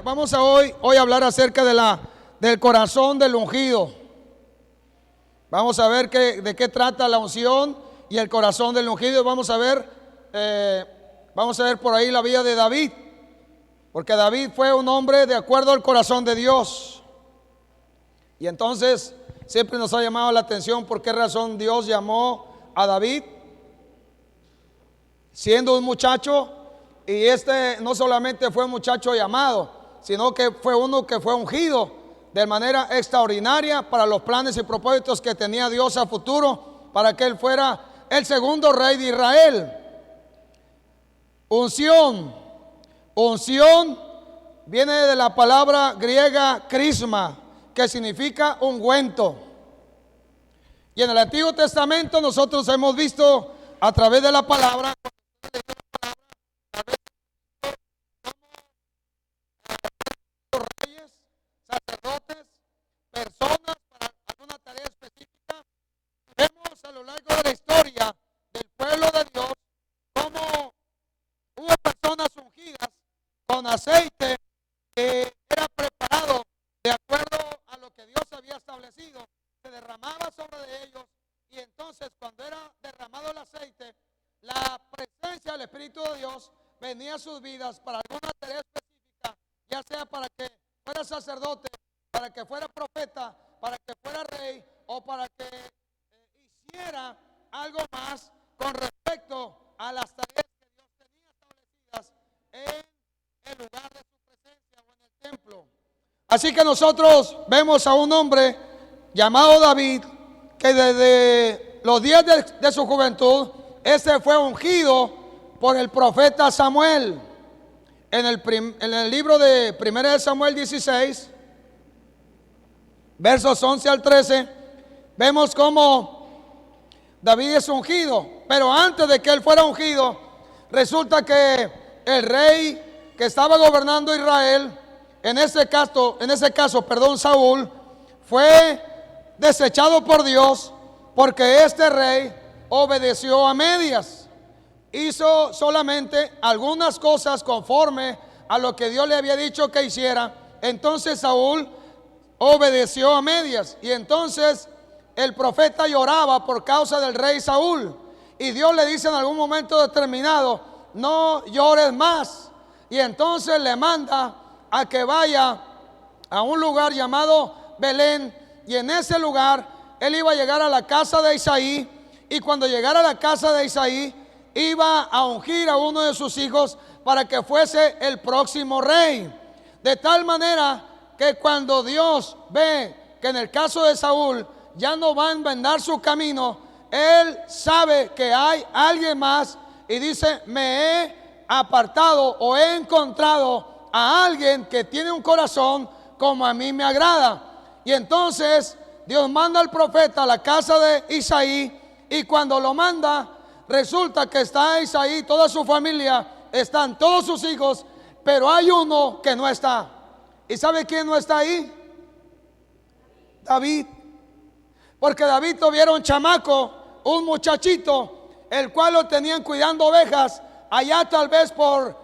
vamos a hoy hablar acerca del corazón del ungido. Vamos a ver de qué trata la unción y el corazón del ungido. Vamos a ver por ahí la vida de David, porque David fue un hombre de acuerdo al corazón de Dios. Y entonces siempre nos ha llamado la atención por qué razón Dios llamó a David siendo un muchacho. Y no solamente fue un muchacho llamado, sino que fue uno que fue ungido de manera extraordinaria para los planes y propósitos que tenía Dios a futuro, para que él fuera el segundo rey de Israel. Unción viene de la palabra griega crisma, que significa ungüento. Y en el Antiguo Testamento nosotros hemos visto a través de la palabra reyes, sacerdotes, personas para alguna tarea específica. Vemos a lo largo de la historia del pueblo de Dios cómo hubo personas ungidas con aceite que era preparado de acuerdo a lo que Dios había establecido. Se derramaba sobre ellos, y entonces cuando era derramado el aceite, la presencia del Espíritu de Dios venía a sus vidas para alguna tarea específica, ya sea para que fuera sacerdote, para que fuera profeta, para que fuera rey, o para que hiciera algo más con respecto a las tareas que Dios tenía establecidas en el lugar de su presencia o en el templo. Así que nosotros vemos a un hombre llamado David, que desde los días de su juventud, fue ungido por el profeta Samuel. En el libro de 1 Samuel 16, versos 11 al 13, vemos cómo David es ungido. Pero antes de que él fuera ungido, resulta que el rey que estaba gobernando Israel, en ese caso, Saúl, fue desechado por Dios, porque este rey obedeció a medias. Hizo solamente algunas cosas conforme a lo que Dios le había dicho que hiciera. Entonces Saúl obedeció a medias, y entonces el profeta lloraba por causa del rey Saúl, y Dios le dice en algún momento determinado: no llores más. Y entonces le manda a que vaya a un lugar llamado Belén, y en ese lugar él iba a llegar a la casa de Isaí, y cuando llegara a la casa de Isaí iba a ungir a uno de sus hijos para que fuese el próximo rey. De tal manera que cuando Dios ve que en el caso de Saúl ya no va a enmendar su camino, él sabe que hay alguien más, y dice: me he apartado o he encontrado a alguien que tiene un corazón como a mí me agrada. Y entonces Dios manda al profeta a la casa de Isaí, y cuando lo manda, resulta que está Isaí, toda su familia, están todos sus hijos, pero hay uno que no está. ¿Y sabe quién no está ahí? David. Porque David tuviera un chamaco, un muchachito, el cual lo tenían cuidando ovejas, allá tal vez por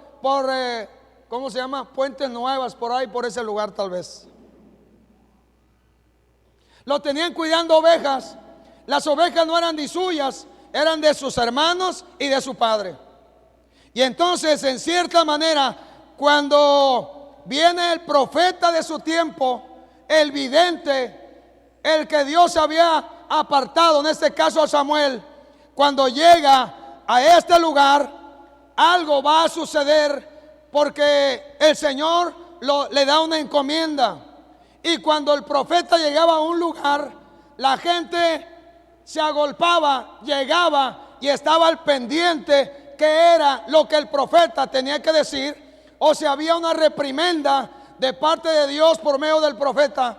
¿cómo se llama? Puentes Nuevas, por ahí, por ese lugar tal vez. Lo tenían cuidando ovejas. Las ovejas no eran ni suyas, eran de sus hermanos y de su padre. Y entonces, en cierta manera, cuando viene el profeta de su tiempo, el vidente, el que Dios había apartado, en este caso a Samuel, cuando llega a este lugar, algo va a suceder, porque el Señor le da una encomienda. Y cuando el profeta llegaba a un lugar, la gente se agolpaba, llegaba y estaba al pendiente que era lo que el profeta tenía que decir, o si había una reprimenda de parte de Dios por medio del profeta.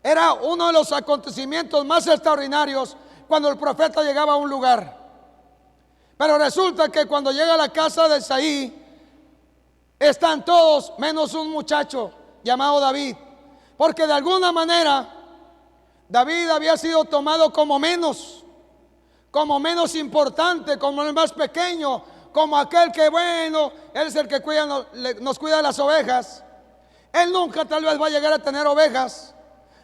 Era uno de los acontecimientos más extraordinarios cuando el profeta llegaba a un lugar. Pero resulta que cuando llega a la casa de Isaí, están todos menos un muchacho llamado David, porque de alguna manera David había sido tomado como menos importante, como el más pequeño, como aquel que, bueno, él es el que nos cuida las ovejas. Él nunca tal vez va a llegar a tener ovejas.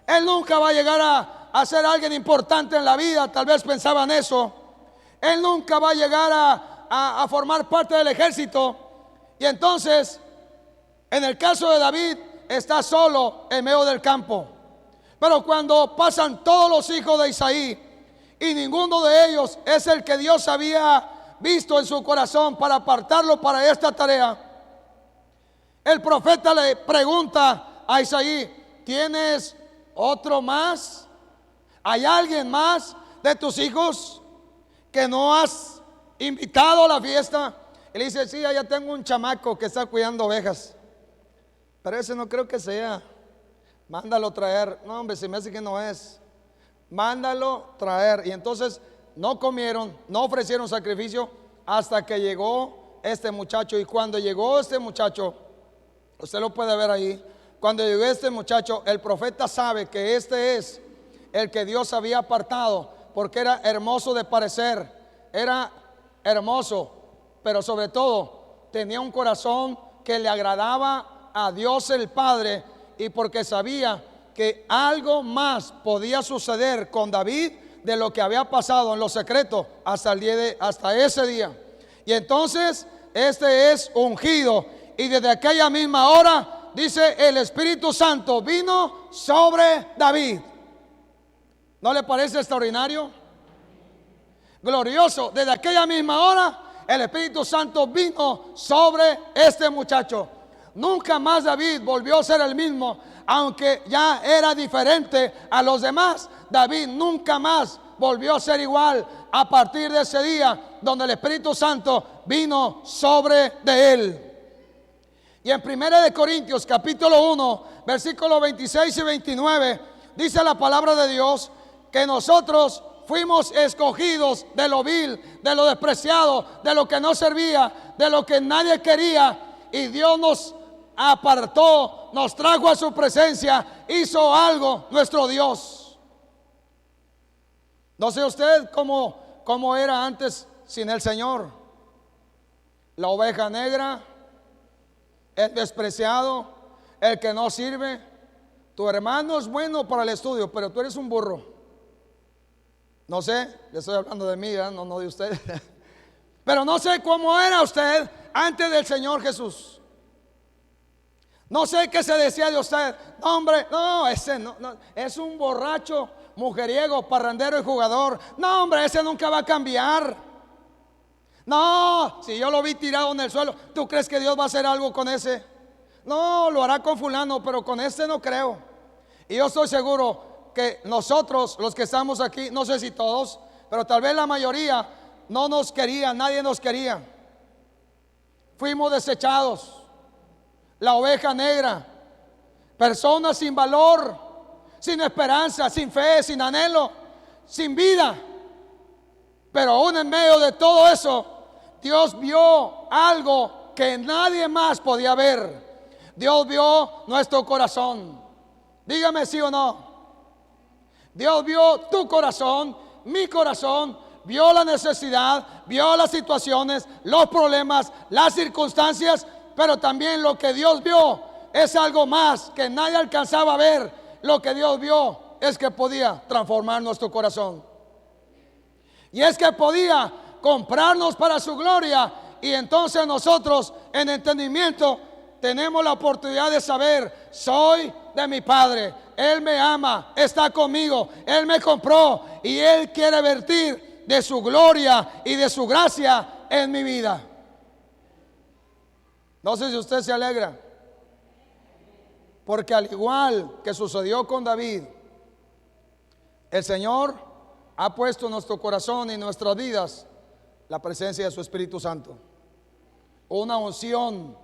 Él nunca va a llegar a ser alguien importante en la vida. Tal vez pensaban eso. Él nunca va a llegar a formar parte del ejército. Y entonces, en el caso de David, está solo en medio del campo. Pero cuando pasan todos los hijos de Isaí y ninguno de ellos es el que Dios había visto en su corazón para apartarlo para esta tarea, el profeta le pregunta a Isaí: ¿tienes otro más? ¿Hay alguien más de tus hijos que no has invitado a la fiesta? Y le dice: sí, ya tengo un chamaco que está cuidando ovejas, pero ese no creo que sea. Mándalo traer. No, hombre, se me hace que no es. Mándalo traer. Y entonces no comieron, no ofrecieron sacrificio hasta que llegó este muchacho. Y cuando llegó este muchacho, usted lo puede ver ahí, cuando llegó este muchacho, el profeta sabe que este es el que Dios había apartado, porque era hermoso de parecer, era hermoso, pero sobre todo tenía un corazón que le agradaba a Dios el Padre, y porque sabía que algo más podía suceder con David de lo que había pasado en lo secreto hasta ese día. Y entonces este es ungido, y desde aquella misma hora, dice, el Espíritu Santo vino sobre David. ¿No le parece extraordinario? Glorioso. Desde aquella misma hora el Espíritu Santo vino sobre este muchacho. Nunca más David volvió a ser el mismo, aunque ya era diferente a los demás. David nunca más volvió a ser igual a partir de ese día donde el Espíritu Santo vino sobre de él. Y en 1 Corintios capítulo 1 versículos 26 y 29 dice la palabra de Dios que nosotros fuimos escogidos de lo vil, de lo despreciado, de lo que no servía, de lo que nadie quería, y Dios nos apartó, nos trajo a su presencia, hizo algo nuestro Dios. No sé usted cómo era antes sin el Señor. La oveja negra, el despreciado, el que no sirve. Tu hermano es bueno para el estudio, pero tú eres un burro. No sé, le estoy hablando de mí, no de usted. Pero no sé cómo era usted antes del Señor Jesús. No sé qué se decía de usted. No, hombre, no, ese no, es un borracho, mujeriego, parrandero y jugador. No, hombre, ese nunca va a cambiar. No, si yo lo vi tirado en el suelo, ¿tú crees que Dios va a hacer algo con ese? No, lo hará con fulano, pero con este no creo. Y yo estoy seguro que nosotros, los que estamos aquí, no sé si todos, pero tal vez la mayoría no nos quería, nadie nos quería. Fuimos desechados. La oveja negra, personas sin valor, sin esperanza, sin fe, sin anhelo, sin vida. Pero aún en medio de todo eso, Dios vio algo que nadie más podía ver. Dios vio nuestro corazón. Dígame sí o no. Dios vio tu corazón, mi corazón, vio la necesidad, vio las situaciones, los problemas, las circunstancias, pero también lo que Dios vio es algo más que nadie alcanzaba a ver. Lo que Dios vio es que podía transformar nuestro corazón. Y es que podía comprarnos para su gloria. Y entonces nosotros en entendimiento tenemos la oportunidad de saber: soy de mi Padre, Él me ama, está conmigo, Él me compró y Él quiere vertir de su gloria y de su gracia en mi vida. No sé si usted se alegra, porque al igual que sucedió con David, el Señor ha puesto en nuestro corazón y en nuestras vidas la presencia de su Espíritu Santo. Una unción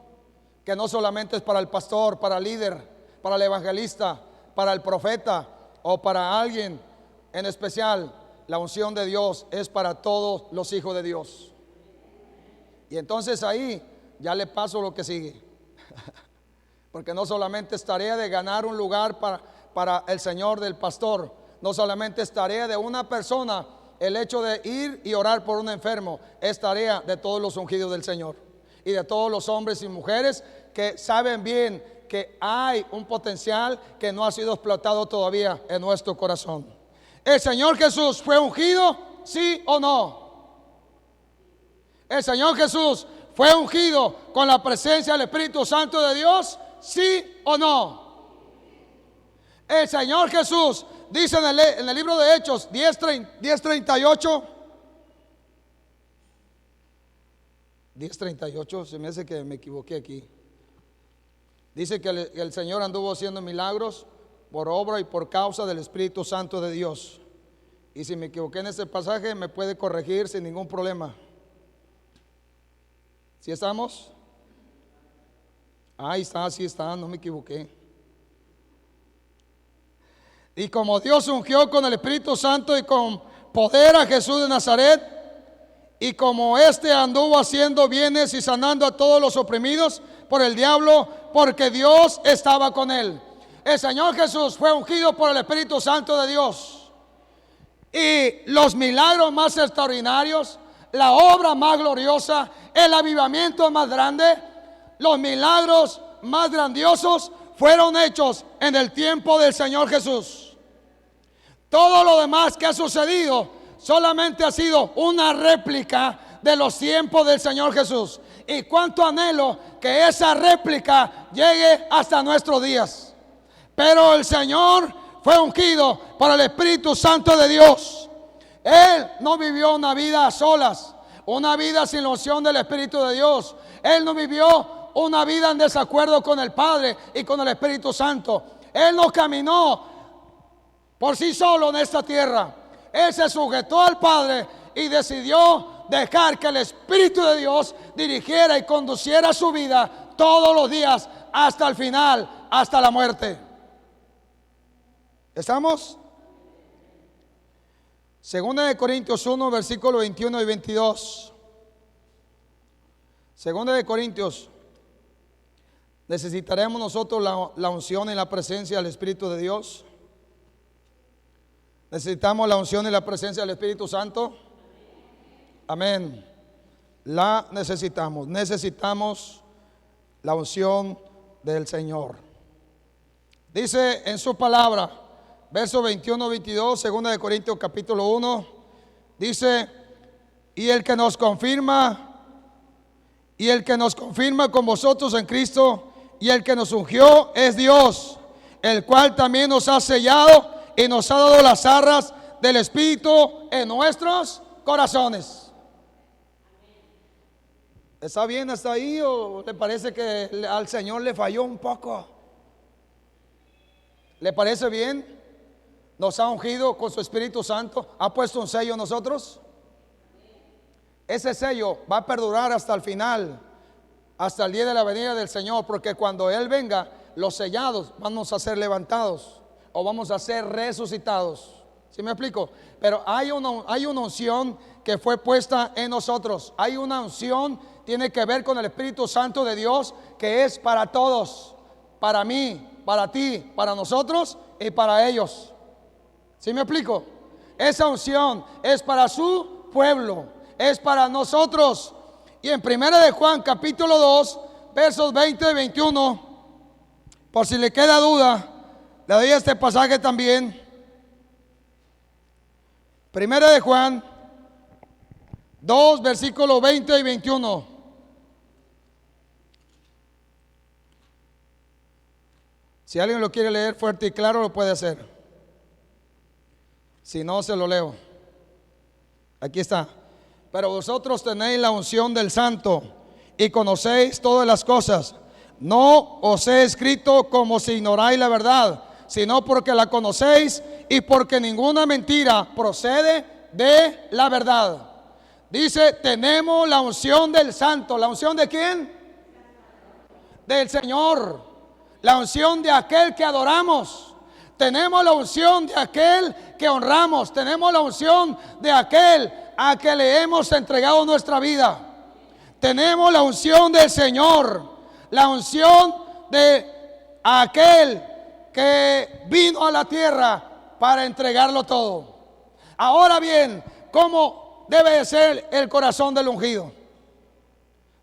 que no solamente es para el pastor, para el líder, para el evangelista, para el profeta o para alguien en especial. La unción de Dios es para todos los hijos de Dios. Y entonces ahí ya le paso lo que sigue. Porque no solamente es tarea de ganar un lugar para el Señor del pastor, no solamente es tarea de una persona el hecho de ir y orar por un enfermo, es tarea de todos los ungidos del Señor y de todos los hombres y mujeres que saben bien que hay un potencial que no ha sido explotado todavía en nuestro corazón. ¿El Señor Jesús fue ungido? ¿Sí o no? ¿El Señor Jesús fue ungido con la presencia del Espíritu Santo de Dios? ¿Sí o no? El Señor Jesús dice en el libro de Hechos 10:38, 10:38, se me hace que me equivoqué aquí. Dice que el Señor anduvo haciendo milagros por obra y por causa del Espíritu Santo de Dios. Y si me equivoqué en ese pasaje, me puede corregir sin ningún problema. ¿Sí estamos? Ahí está, sí está, no me equivoqué. Y como Dios ungió con el Espíritu Santo y con poder a Jesús de Nazaret, y como éste anduvo haciendo bienes y sanando a todos los oprimidos por el diablo, porque Dios estaba con él. El Señor Jesús fue ungido por el Espíritu Santo de Dios. Y los milagros más extraordinarios, la obra más gloriosa, el avivamiento más grande, los milagros más grandiosos fueron hechos en el tiempo del Señor Jesús. Todo lo demás que ha sucedido solamente ha sido una réplica de los tiempos del Señor Jesús. Y cuánto anhelo que esa réplica llegue hasta nuestros días. Pero el Señor fue ungido por el Espíritu Santo de Dios. Él no vivió una vida a solas, una vida sin la unción del Espíritu de Dios. Él no vivió una vida en desacuerdo con el Padre y con el Espíritu Santo. Él no caminó por sí solo en esta tierra. Él se sujetó al Padre y decidió dejar que el Espíritu de Dios dirigiera y conduciera su vida todos los días hasta el final, hasta la muerte. ¿Estamos? Segunda de Corintios 1, versículo 21 y 22. Segunda de Corintios. ¿Necesitaremos nosotros la unción y la presencia del Espíritu de Dios? ¿Necesitamos la unción y la presencia del Espíritu Santo? Amén. La necesitamos. Necesitamos la unción del Señor. Dice en su palabra, verso 21-22, segunda de Corintios capítulo 1, dice: y el que nos confirma con vosotros en Cristo, y el que nos ungió es Dios, el cual también nos ha sellado y nos ha dado las arras del Espíritu en nuestros corazones. ¿Está bien hasta ahí o le parece que al Señor le falló un poco? ¿Le parece bien? Nos ha ungido con su Espíritu Santo, ha puesto un sello en nosotros. Ese sello va a perdurar hasta el final, hasta el día de la venida del Señor, porque cuando Él venga, los sellados vamos a ser levantados o vamos a ser resucitados. ¿Sí me explico? Pero hay una unción que fue puesta en nosotros. Hay una unción, tiene que ver con el Espíritu Santo de Dios, que es para todos, para mí, para ti, para nosotros y para ellos. ¿Sí me explico? Esa unción es para su pueblo, es para nosotros. Y en 1 de Juan capítulo 2, versos 20 y 21, por si le queda duda, le doy este pasaje también. 1 de Juan 2, versículos 20 y 21. Si alguien lo quiere leer fuerte y claro, lo puede hacer. Si no, se lo leo. Aquí está. Pero vosotros tenéis la unción del Santo y conocéis todas las cosas. No os he escrito como si ignoráis la verdad, sino porque la conocéis y porque ninguna mentira procede de la verdad. Dice, tenemos la unción del Santo. ¿La unción de quién? Del Señor. La unción de aquel que adoramos. Tenemos la unción de aquel que honramos. Tenemos la unción de aquel a que le hemos entregado nuestra vida. Tenemos la unción del Señor, la unción de aquel que vino a la tierra para entregarlo todo. Ahora bien, ¿cómo debe de ser el corazón del ungido?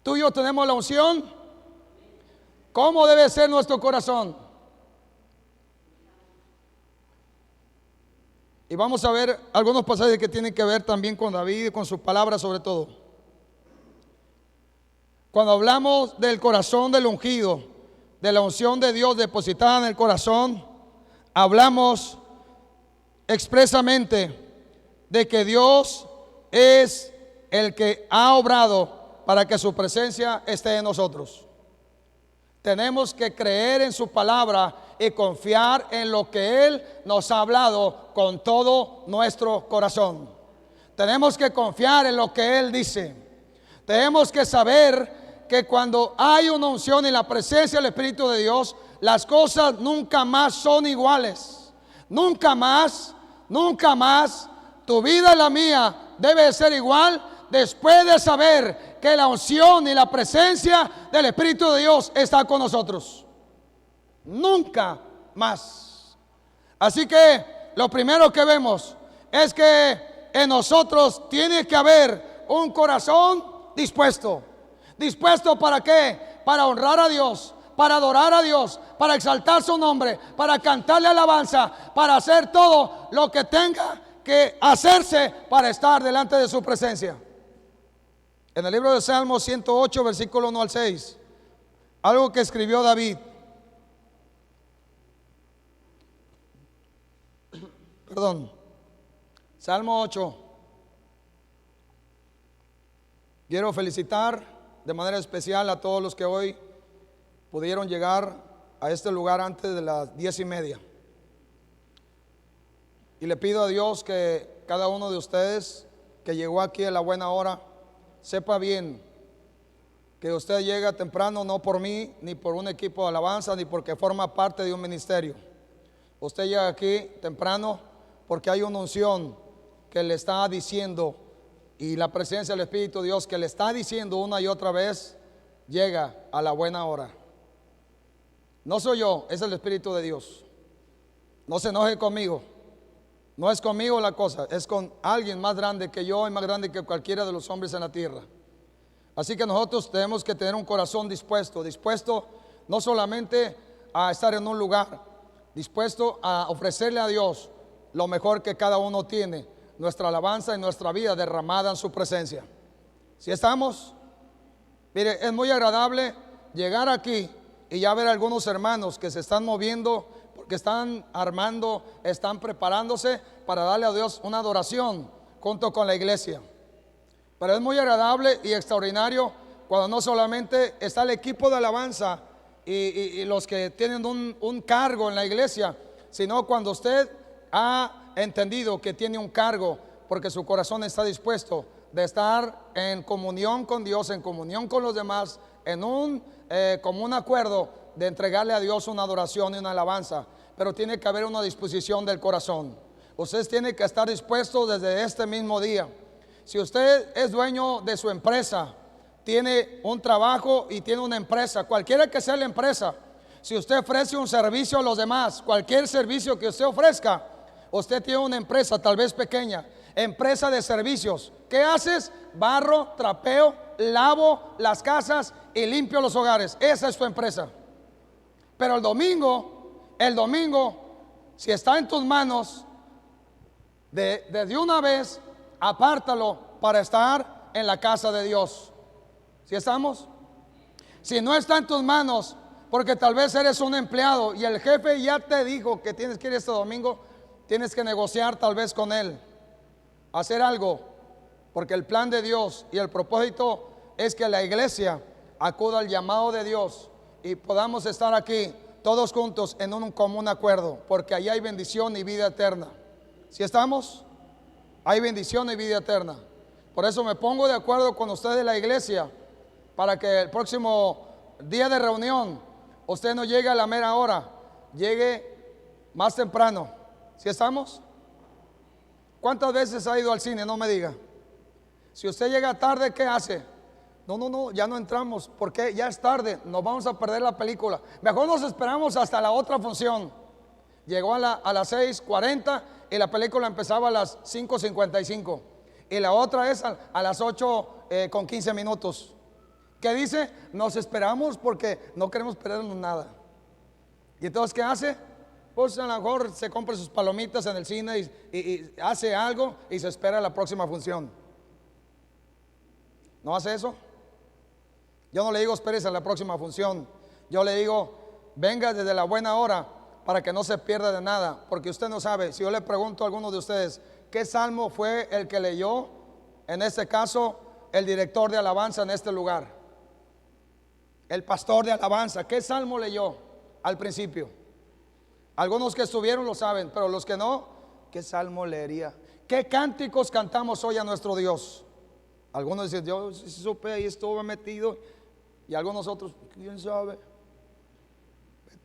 Tú y yo tenemos la unción. ¿Cómo debe ser nuestro corazón? Y vamos a ver algunos pasajes que tienen que ver también con David y con sus palabras sobre todo. Cuando hablamos del corazón del ungido, de la unción de Dios depositada en el corazón, hablamos expresamente de que Dios es el que ha obrado para que su presencia esté en nosotros. Tenemos que creer en su palabra y confiar en lo que Él nos ha hablado con todo nuestro corazón. Tenemos que confiar en lo que Él dice. Tenemos que saber que cuando hay una unción y la presencia del Espíritu de Dios, las cosas nunca más son iguales. Nunca más tu vida y la mía debe ser igual después de saber que la unción y la presencia del Espíritu de Dios está con nosotros. Nunca más. Así que lo primero que vemos es que en nosotros tiene que haber un corazón dispuesto. ¿Dispuesto para qué? Para honrar a Dios, para adorar a Dios, para exaltar su nombre, para cantarle alabanza, para hacer todo lo que tenga que hacerse para estar delante de su presencia. En el libro de Salmos 108, versículo 1 al 6, algo que escribió David. Perdón, Salmo 8. Quiero felicitar de manera especial a todos los que hoy pudieron llegar a este lugar antes de las 10:30. Y le pido a Dios que cada uno de ustedes que llegó aquí a la buena hora, sepa bien que usted llega temprano no por mí, ni por un equipo de alabanza, ni porque forma parte de un ministerio. Usted llega aquí temprano porque hay una unción que le está diciendo, y la presencia del Espíritu de Dios que le está diciendo una y otra vez: llega a la buena hora. No soy yo, es el Espíritu de Dios. No se enoje conmigo. No es conmigo la cosa, es con alguien más grande que yo y más grande que cualquiera de los hombres en la tierra. Así que nosotros tenemos que tener un corazón dispuesto no solamente a estar en un lugar, dispuesto a ofrecerle a Dios lo mejor que cada uno tiene, nuestra alabanza y nuestra vida derramada en su presencia. Si estamos, mire, es muy agradable llegar aquí y ya ver a algunos hermanos que se están moviendo, porque están armando, están preparándose para darle a Dios una adoración junto con la iglesia. Pero es muy agradable y extraordinario cuando no solamente está el equipo de alabanza y los que tienen un cargo en la iglesia, sino cuando usted ha entendido que tiene un cargo porque su corazón está dispuesto de estar en comunión con Dios, en comunión con los demás, en un común acuerdo de entregarle a Dios una adoración y una alabanza. Pero tiene que haber una disposición del corazón. Usted tiene que estar dispuesto desde este mismo día. Si usted es dueño de su empresa, tiene un trabajo y tiene una empresa, cualquiera que sea la empresa, si usted ofrece un servicio a los demás, cualquier servicio que usted ofrezca, usted tiene una empresa, tal vez pequeña, empresa de servicios. ¿Qué haces? Barro, trapeo, lavo las casas y limpio los hogares. Esa es tu empresa. Pero el domingo, si está en tus manos, de una vez, apártalo para estar en la casa de Dios. ¿Sí estamos? Si no está en tus manos, porque tal vez eres un empleado y el jefe ya te dijo que tienes que ir este domingo, tienes que negociar tal vez con él, hacer algo, porque el plan de Dios y el propósito es que la iglesia acuda al llamado de Dios y podamos estar aquí todos juntos en un común acuerdo, porque ahí hay bendición y vida eterna. ¿Sí estamos? Hay bendición y vida eterna. Por eso me pongo de acuerdo con ustedes de la iglesia, para que el próximo día de reunión usted no llegue a la mera hora, llegue más temprano. ¿Sí estamos? ¿Cuántas veces ha ido al cine? No me diga. Si usted llega tarde, ¿qué hace? No, ya no entramos, porque ya es tarde, nos vamos a perder la película. Mejor nos esperamos hasta la otra función. Llegó a las 6:40 y la película empezaba a las 5:55 y la otra es a las 8:15. ¿Qué dice? Nos esperamos porque no queremos perdernos nada. ¿Y entonces qué hace? Pues a lo mejor se compra sus palomitas en el cine y hace algo y se espera la próxima función. ¿No hace eso? Yo no le digo espérese a la próxima función. Yo le digo venga desde la buena hora para que no se pierda de nada. Porque usted no sabe. Si yo le pregunto a alguno de ustedes ¿qué salmo fue el que leyó? En este caso el director de alabanza en este lugar, el pastor de alabanza, ¿qué salmo leyó al principio? Algunos que estuvieron lo saben, pero los que no, ¿qué salmo leería? ¿Qué cánticos cantamos hoy a nuestro Dios? Algunos dicen, yo sí supe, ahí estuve metido. Y algunos otros, ¿quién sabe?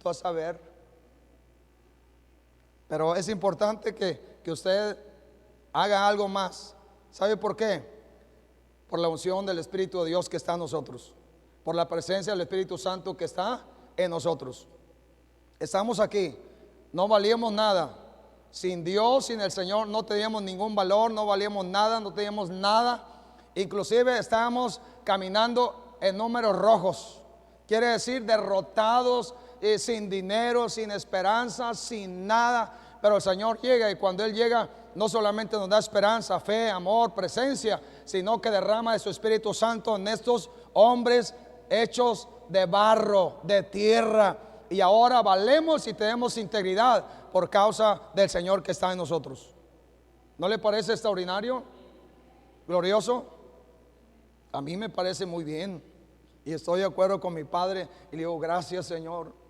Tú a saber. Pero es importante que usted haga algo más. ¿Sabe por qué? Por la unción del Espíritu de Dios que está en nosotros, por la presencia del Espíritu Santo que está en nosotros. Estamos aquí, no valíamos nada. Sin Dios, sin el Señor, no teníamos ningún valor, no valíamos nada, no teníamos nada. Inclusive estábamos caminando en números rojos. Quiere decir derrotados, sin dinero, sin esperanza, sin nada. Pero el Señor llega, y cuando Él llega no solamente nos da esperanza, fe, amor, presencia, sino que derrama de su Espíritu Santo en estos hombres hechos de barro, de tierra. Y ahora valemos y tenemos integridad por causa del Señor que está en nosotros. ¿No le parece extraordinario? Glorioso. A mí me parece muy bien. Y estoy de acuerdo con mi Padre. Y le digo, gracias Señor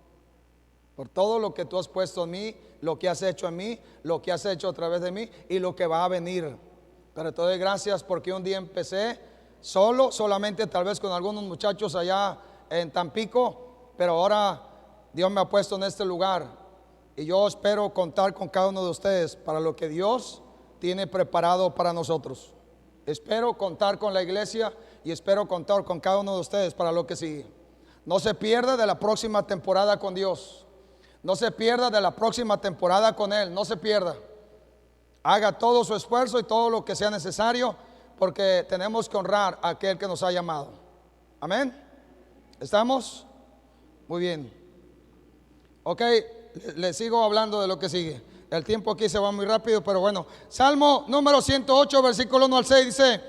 por todo lo que tú has puesto en mí, lo que has hecho en mí, lo que has hecho a través de mí y lo que va a venir. Pero te doy gracias porque un día empecé solamente tal vez con algunos muchachos allá en Tampico, pero ahora Dios me ha puesto en este lugar y yo espero contar con cada uno de ustedes para lo que Dios tiene preparado para nosotros. Espero contar con la iglesia y espero contar con cada uno de ustedes para lo que sigue. No se pierda de la próxima temporada con Dios. No se pierda de la próxima temporada con Él. No se pierda. Haga todo su esfuerzo y todo lo que sea necesario, porque tenemos que honrar a aquel que nos ha llamado. Amén. ¿Estamos? Muy bien. Ok, le sigo hablando de lo que sigue. El tiempo aquí se va muy rápido, pero bueno. Salmo número 108, versículo 1 al 6 dice: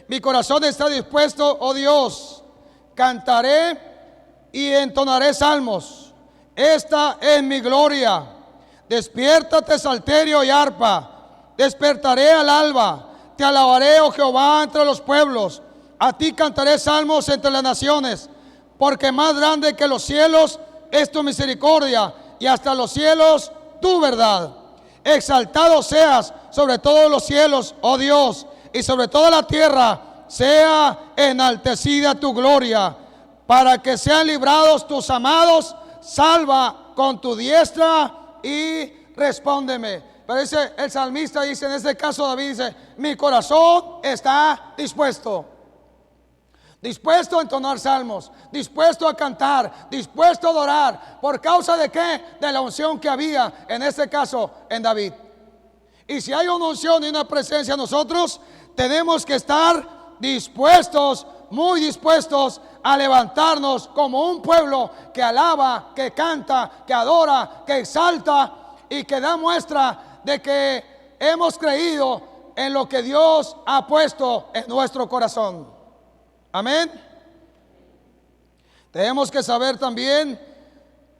mi corazón está dispuesto, oh Dios, cantaré y entonaré salmos. Esta es mi gloria. Despiértate, salterio y arpa. Despertaré al alba. Te alabaré, oh Jehová, entre los pueblos. A ti cantaré salmos entre las naciones. Porque más grande que los cielos es tu misericordia, y hasta los cielos tu verdad. Exaltado seas sobre todos los cielos, oh Dios, y sobre toda la tierra sea enaltecida tu gloria. Para que sean librados tus amados, salva con tu diestra y respóndeme. Pero dice el salmista, dice en este caso David, dice: mi corazón está dispuesto. Dispuesto a entonar salmos, dispuesto a cantar, dispuesto a adorar. ¿Por causa de qué? De la unción que había en este caso en David. Y si hay una unción y una presencia en nosotros, tenemos que estar dispuestos, muy dispuestos a levantarnos como un pueblo que alaba, que canta, que adora, que exalta y que da muestra de que hemos creído en lo que Dios ha puesto en nuestro corazón. Amén. Tenemos que saber también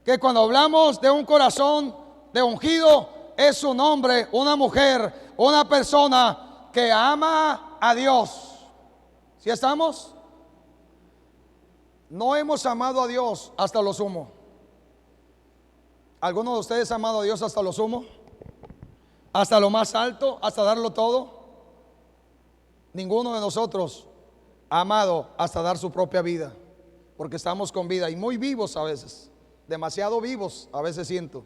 que cuando hablamos de un corazón de ungido, es un hombre, una mujer, una persona que ama a Dios. ¿Sí estamos? No hemos amado a Dios hasta lo sumo. ¿Alguno de ustedes ha amado a Dios hasta lo sumo? ¿Hasta lo más alto? ¿Hasta darlo todo? Ninguno de nosotros ha amado hasta dar su propia vida, porque estamos con vida y muy vivos a veces, demasiado vivos a veces siento.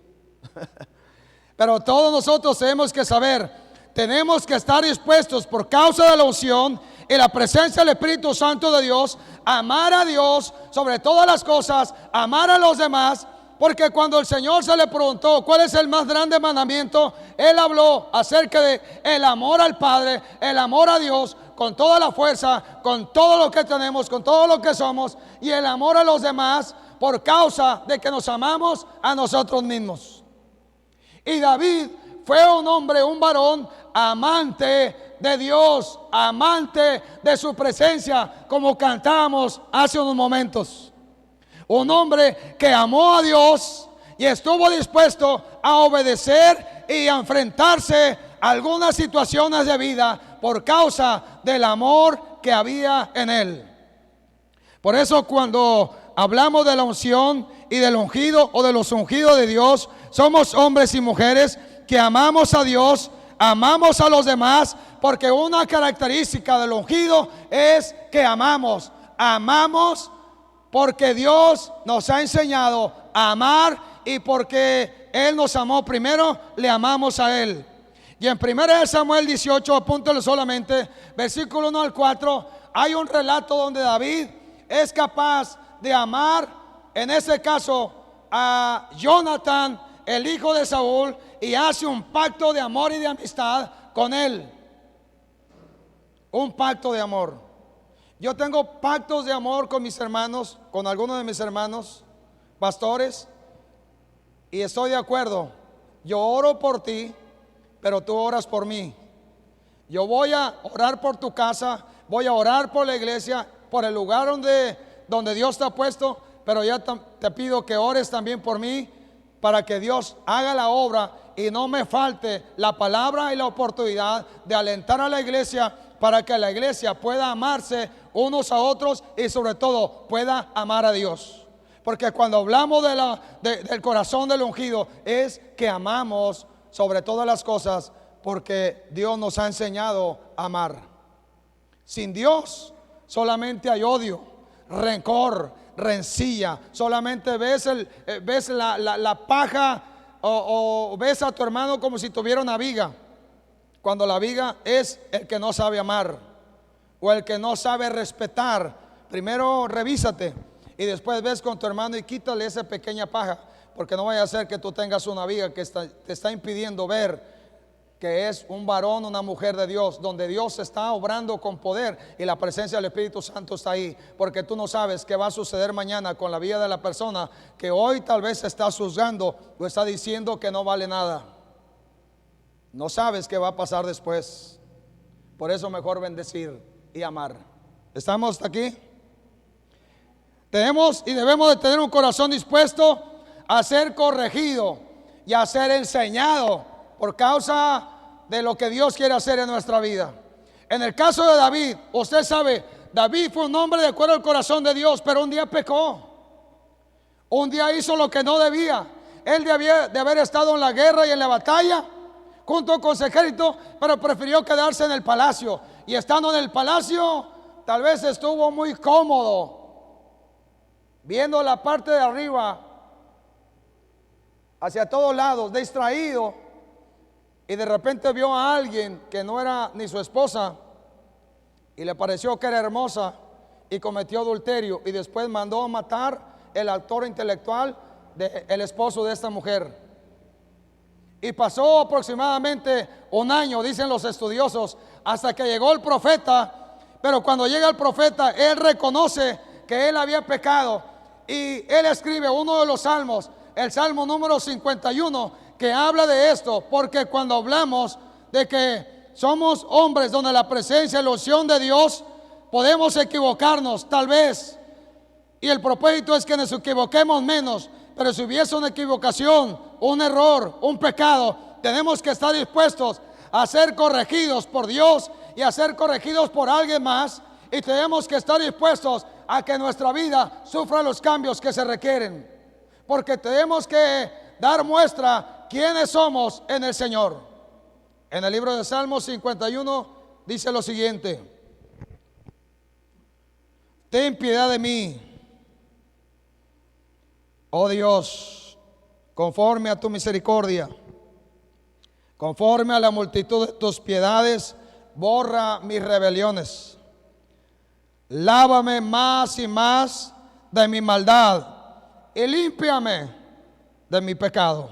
Pero todos nosotros tenemos que saber, tenemos que estar dispuestos por causa de la unción y la presencia del Espíritu Santo de Dios, amar a Dios sobre todas las cosas, amar a los demás. Porque cuando el Señor se le preguntó cuál es el más grande mandamiento, Él habló acerca de el amor al Padre, el amor a Dios, con toda la fuerza, con todo lo que tenemos, con todo lo que somos, y el amor a los demás por causa de que nos amamos a nosotros mismos. Y David fue un hombre, un varón amante de Dios, amante de su presencia, como cantábamos hace unos momentos. Un hombre que amó a Dios y estuvo dispuesto a obedecer y a enfrentarse a algunas situaciones de vida por causa del amor que había en él. Por eso cuando hablamos de la unción y del ungido o de los ungidos de Dios, somos hombres y mujeres que amamos a Dios, amamos a los demás, porque una característica del ungido es que amamos porque Dios nos ha enseñado a amar y porque Él nos amó primero, le amamos a Él. Y en 1 Samuel 18, apúntalo solamente, versículo 1 al 4, hay un relato donde David es capaz de amar, en ese caso, a Jonathan, el hijo de Saúl, y hace un pacto de amor y de amistad con él. Un pacto de amor. Yo tengo pactos de amor con mis hermanos, con algunos de mis hermanos pastores, y estoy de acuerdo. Yo oro por ti, pero tú oras por mí. Yo voy a orar por tu casa, voy a orar por la iglesia, por el lugar donde Dios te ha puesto, pero ya te pido que ores también por mí, para que Dios haga la obra y no me falte la palabra y la oportunidad de alentar a la iglesia, para que la iglesia pueda amarse unos a otros y sobre todo pueda amar a Dios. Porque cuando hablamos del corazón del ungido, es que amamos sobre todas las cosas, porque Dios nos ha enseñado a amar. Sin Dios solamente hay odio, rencor, rencilla. Solamente ves la paja, o ves a tu hermano como si tuviera una viga, cuando la viga es el que no sabe amar o el que no sabe respetar. Primero revísate y después ves con tu hermano y quítale esa pequeña paja, porque no vaya a ser que tú tengas una viga que te está impidiendo ver que es un varón, una mujer de Dios, donde Dios está obrando con poder y la presencia del Espíritu Santo está ahí, porque tú no sabes qué va a suceder mañana con la vida de la persona que hoy tal vez está juzgando o está diciendo que no vale nada. No sabes qué va a pasar después. Por eso mejor bendecir y amar. ¿Estamos hasta aquí? Tenemos y debemos de tener un corazón dispuesto a ser corregido y a ser enseñado por causa de lo que Dios quiere hacer en nuestra vida. En el caso de David, usted sabe, David fue un hombre de acuerdo al corazón de Dios, pero un día pecó. Un día hizo lo que no debía. Él debía de haber estado en la guerra y en la batalla junto con su ejército, pero prefirió quedarse en el palacio. Y estando en el palacio, tal vez estuvo muy cómodo, viendo la parte de arriba, hacia todos lados, distraído. Y de repente vio a alguien que no era ni su esposa y le pareció que era hermosa y cometió adulterio, y después mandó a matar el autor intelectual del esposo de esta mujer. Y pasó aproximadamente un año, dicen los estudiosos, hasta que llegó el profeta. Pero cuando llega el profeta, él reconoce que él había pecado, y él escribe uno de los salmos, el salmo número 51, que habla de esto, porque cuando hablamos de que somos hombres donde la presencia y la unción de Dios, podemos equivocarnos tal vez, y el propósito es que nos equivoquemos menos. Pero si hubiese una equivocación, un error, un pecado, tenemos que estar dispuestos a ser corregidos por Dios y a ser corregidos por alguien más, y tenemos que estar dispuestos a que nuestra vida sufra los cambios que se requieren, porque tenemos que dar muestra quiénes somos en el Señor. En el libro de Salmos 51 dice lo siguiente: ten piedad de mí, oh Dios, conforme a tu misericordia, conforme a la multitud de tus piedades, borra mis rebeliones. Lávame más y más de mi maldad y límpiame de mi pecado,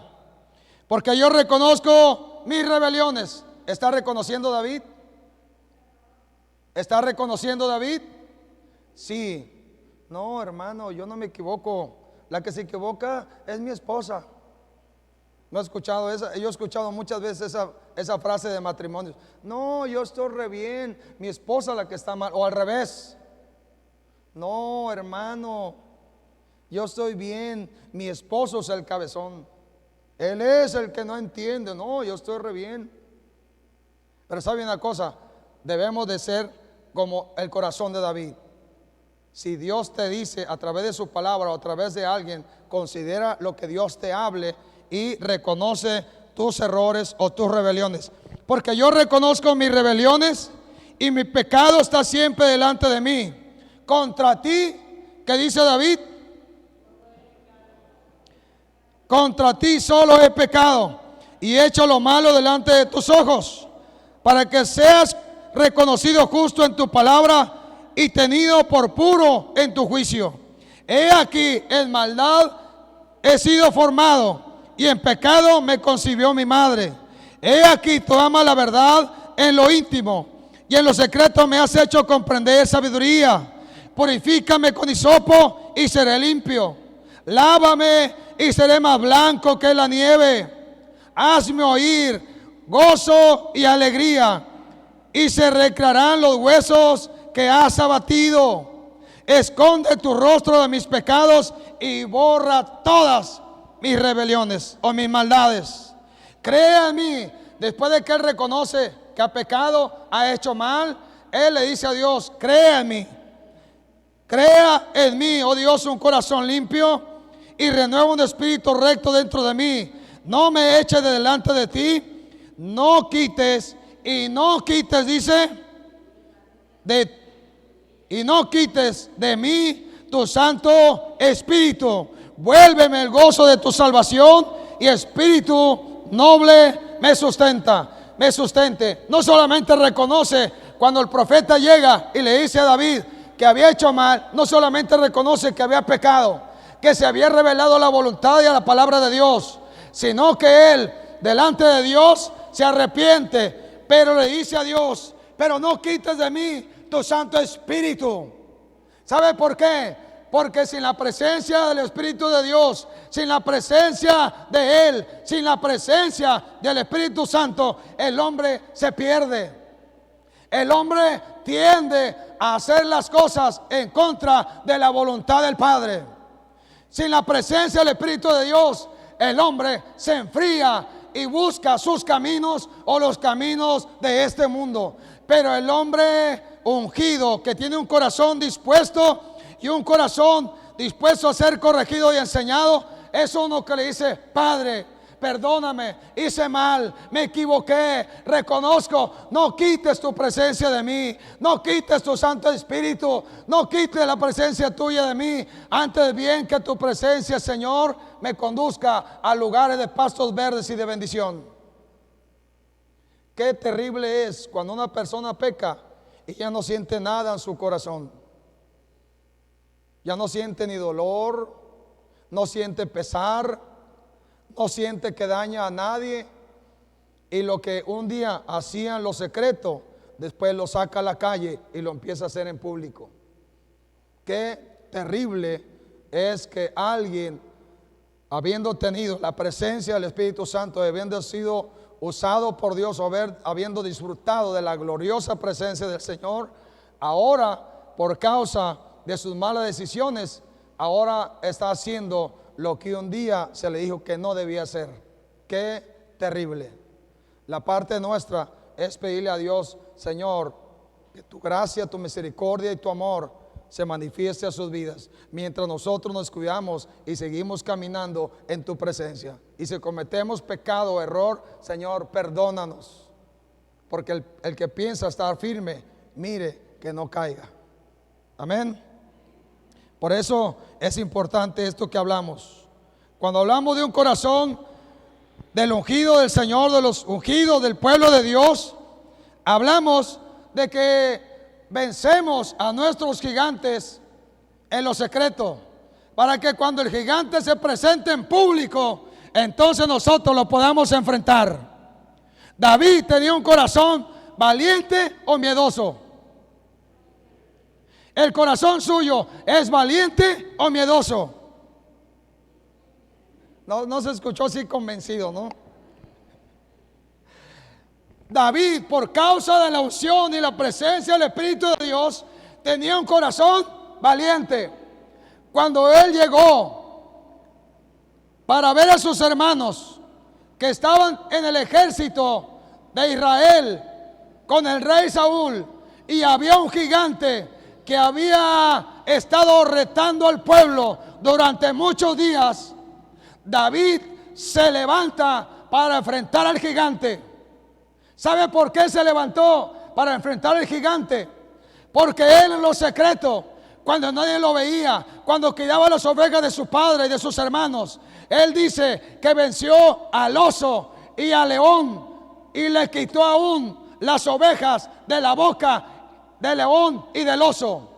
porque yo reconozco mis rebeliones. ¿Está reconociendo David? ¿Está reconociendo David? Sí. No, hermano, yo no me equivoco. La que se equivoca es mi esposa. ¿No he escuchado esa? Yo he escuchado muchas veces esa frase de matrimonio. No, yo estoy re bien, mi esposa la que está mal. O al revés. No, hermano, yo estoy bien, mi esposo es el cabezón. Él es el que no entiende. No, yo estoy re bien. Pero sabe una cosa, debemos de ser como el corazón de David. Si Dios te dice a través de su palabra o a través de alguien, considera lo que Dios te hable y reconoce tus errores o tus rebeliones. Porque yo reconozco mis rebeliones y mi pecado está siempre delante de mí. Contra ti, ¿qué dice David? Contra ti solo he pecado y he hecho lo malo delante de tus ojos, para que seas reconocido justo en tu palabra y tenido por puro en tu juicio. He aquí, en maldad he sido formado y en pecado me concibió mi madre. He aquí, tú amas la verdad en lo íntimo y en lo secreto me has hecho comprender sabiduría. Purifícame con hisopo y seré limpio. Lávame y seré más blanco que la nieve. Hazme oír gozo y alegría, y se recrearán los huesos que has abatido. Esconde tu rostro de mis pecados y borra todas mis rebeliones o mis maldades. Crea en mí. Después de que él reconoce que ha pecado, ha hecho mal, él le dice a Dios: crea en mí. Crea en mí, oh Dios, un corazón limpio y renueva un espíritu recto dentro de mí. No me eches de delante de ti, no quites, dice, y no quites de mí tu santo espíritu. Vuélveme el gozo de tu salvación y espíritu noble me sustente. No solamente reconoce cuando el profeta llega y le dice a David que había hecho mal, no solamente reconoce que había pecado, que se había revelado la voluntad y a la palabra de Dios, sino que él delante de Dios se arrepiente, pero le dice a Dios: pero no quites de mí tu Santo Espíritu. ¿Sabe por qué? Porque sin la presencia del Espíritu de Dios, sin la presencia de Él, sin la presencia del Espíritu Santo, el hombre se pierde. El hombre tiende a hacer las cosas en contra de la voluntad del Padre. Sin la presencia del Espíritu de Dios, el hombre se enfría y busca sus caminos o los caminos de este mundo. Pero el hombre ungido, que tiene un corazón dispuesto y un corazón dispuesto a ser corregido y enseñado, es uno que le dice: Padre, perdóname, hice mal, me equivoqué, reconozco. No quites tu presencia de mí, no quites tu Santo Espíritu, no quites la presencia tuya de mí. Antes bien que tu presencia, Señor, me conduzca a lugares de pastos verdes y de bendición. Qué terrible es cuando una persona peca y ya no siente nada en su corazón. Ya no siente ni dolor, no siente pesar, no siente que daña a nadie, y lo que un día hacía en lo secreto, después lo saca a la calle y lo empieza a hacer en público. Qué terrible es que alguien, habiendo tenido la presencia del Espíritu Santo, habiendo sido usado por Dios, habiendo disfrutado de la gloriosa presencia del Señor, ahora por causa de sus malas decisiones, ahora está haciendo lo que un día se le dijo que no debía hacer. Qué terrible. La parte nuestra es pedirle a Dios: Señor, que tu gracia, tu misericordia y tu amor se manifieste a sus vidas, mientras nosotros nos cuidamos y seguimos caminando en tu presencia. Y si cometemos pecado o error, Señor, perdónanos, porque el que piensa estar firme, mire que no caiga. Amén. Por eso es importante esto que hablamos. Cuando hablamos de un corazón del ungido del Señor, de los ungidos del pueblo de Dios, hablamos de que vencemos a nuestros gigantes en lo secreto, para que cuando el gigante se presente en público, entonces nosotros lo podamos enfrentar. David tenía un corazón valiente o miedoso. ¿El corazón suyo es valiente o miedoso? No se escuchó así convencido, ¿no? David, por causa de la unción y la presencia del Espíritu de Dios, tenía un corazón valiente. Cuando él llegó para ver a sus hermanos que estaban en el ejército de Israel con el rey Saúl, y había un gigante que había estado retando al pueblo durante muchos días, David se levanta para enfrentar al gigante. ¿Sabe por qué se levantó para enfrentar al gigante? Porque él en lo secreto, cuando nadie lo veía, cuando cuidaba las ovejas de su padre y de sus hermanos, él dice que venció al oso y al león y le quitó aún las ovejas de la boca del león y del oso.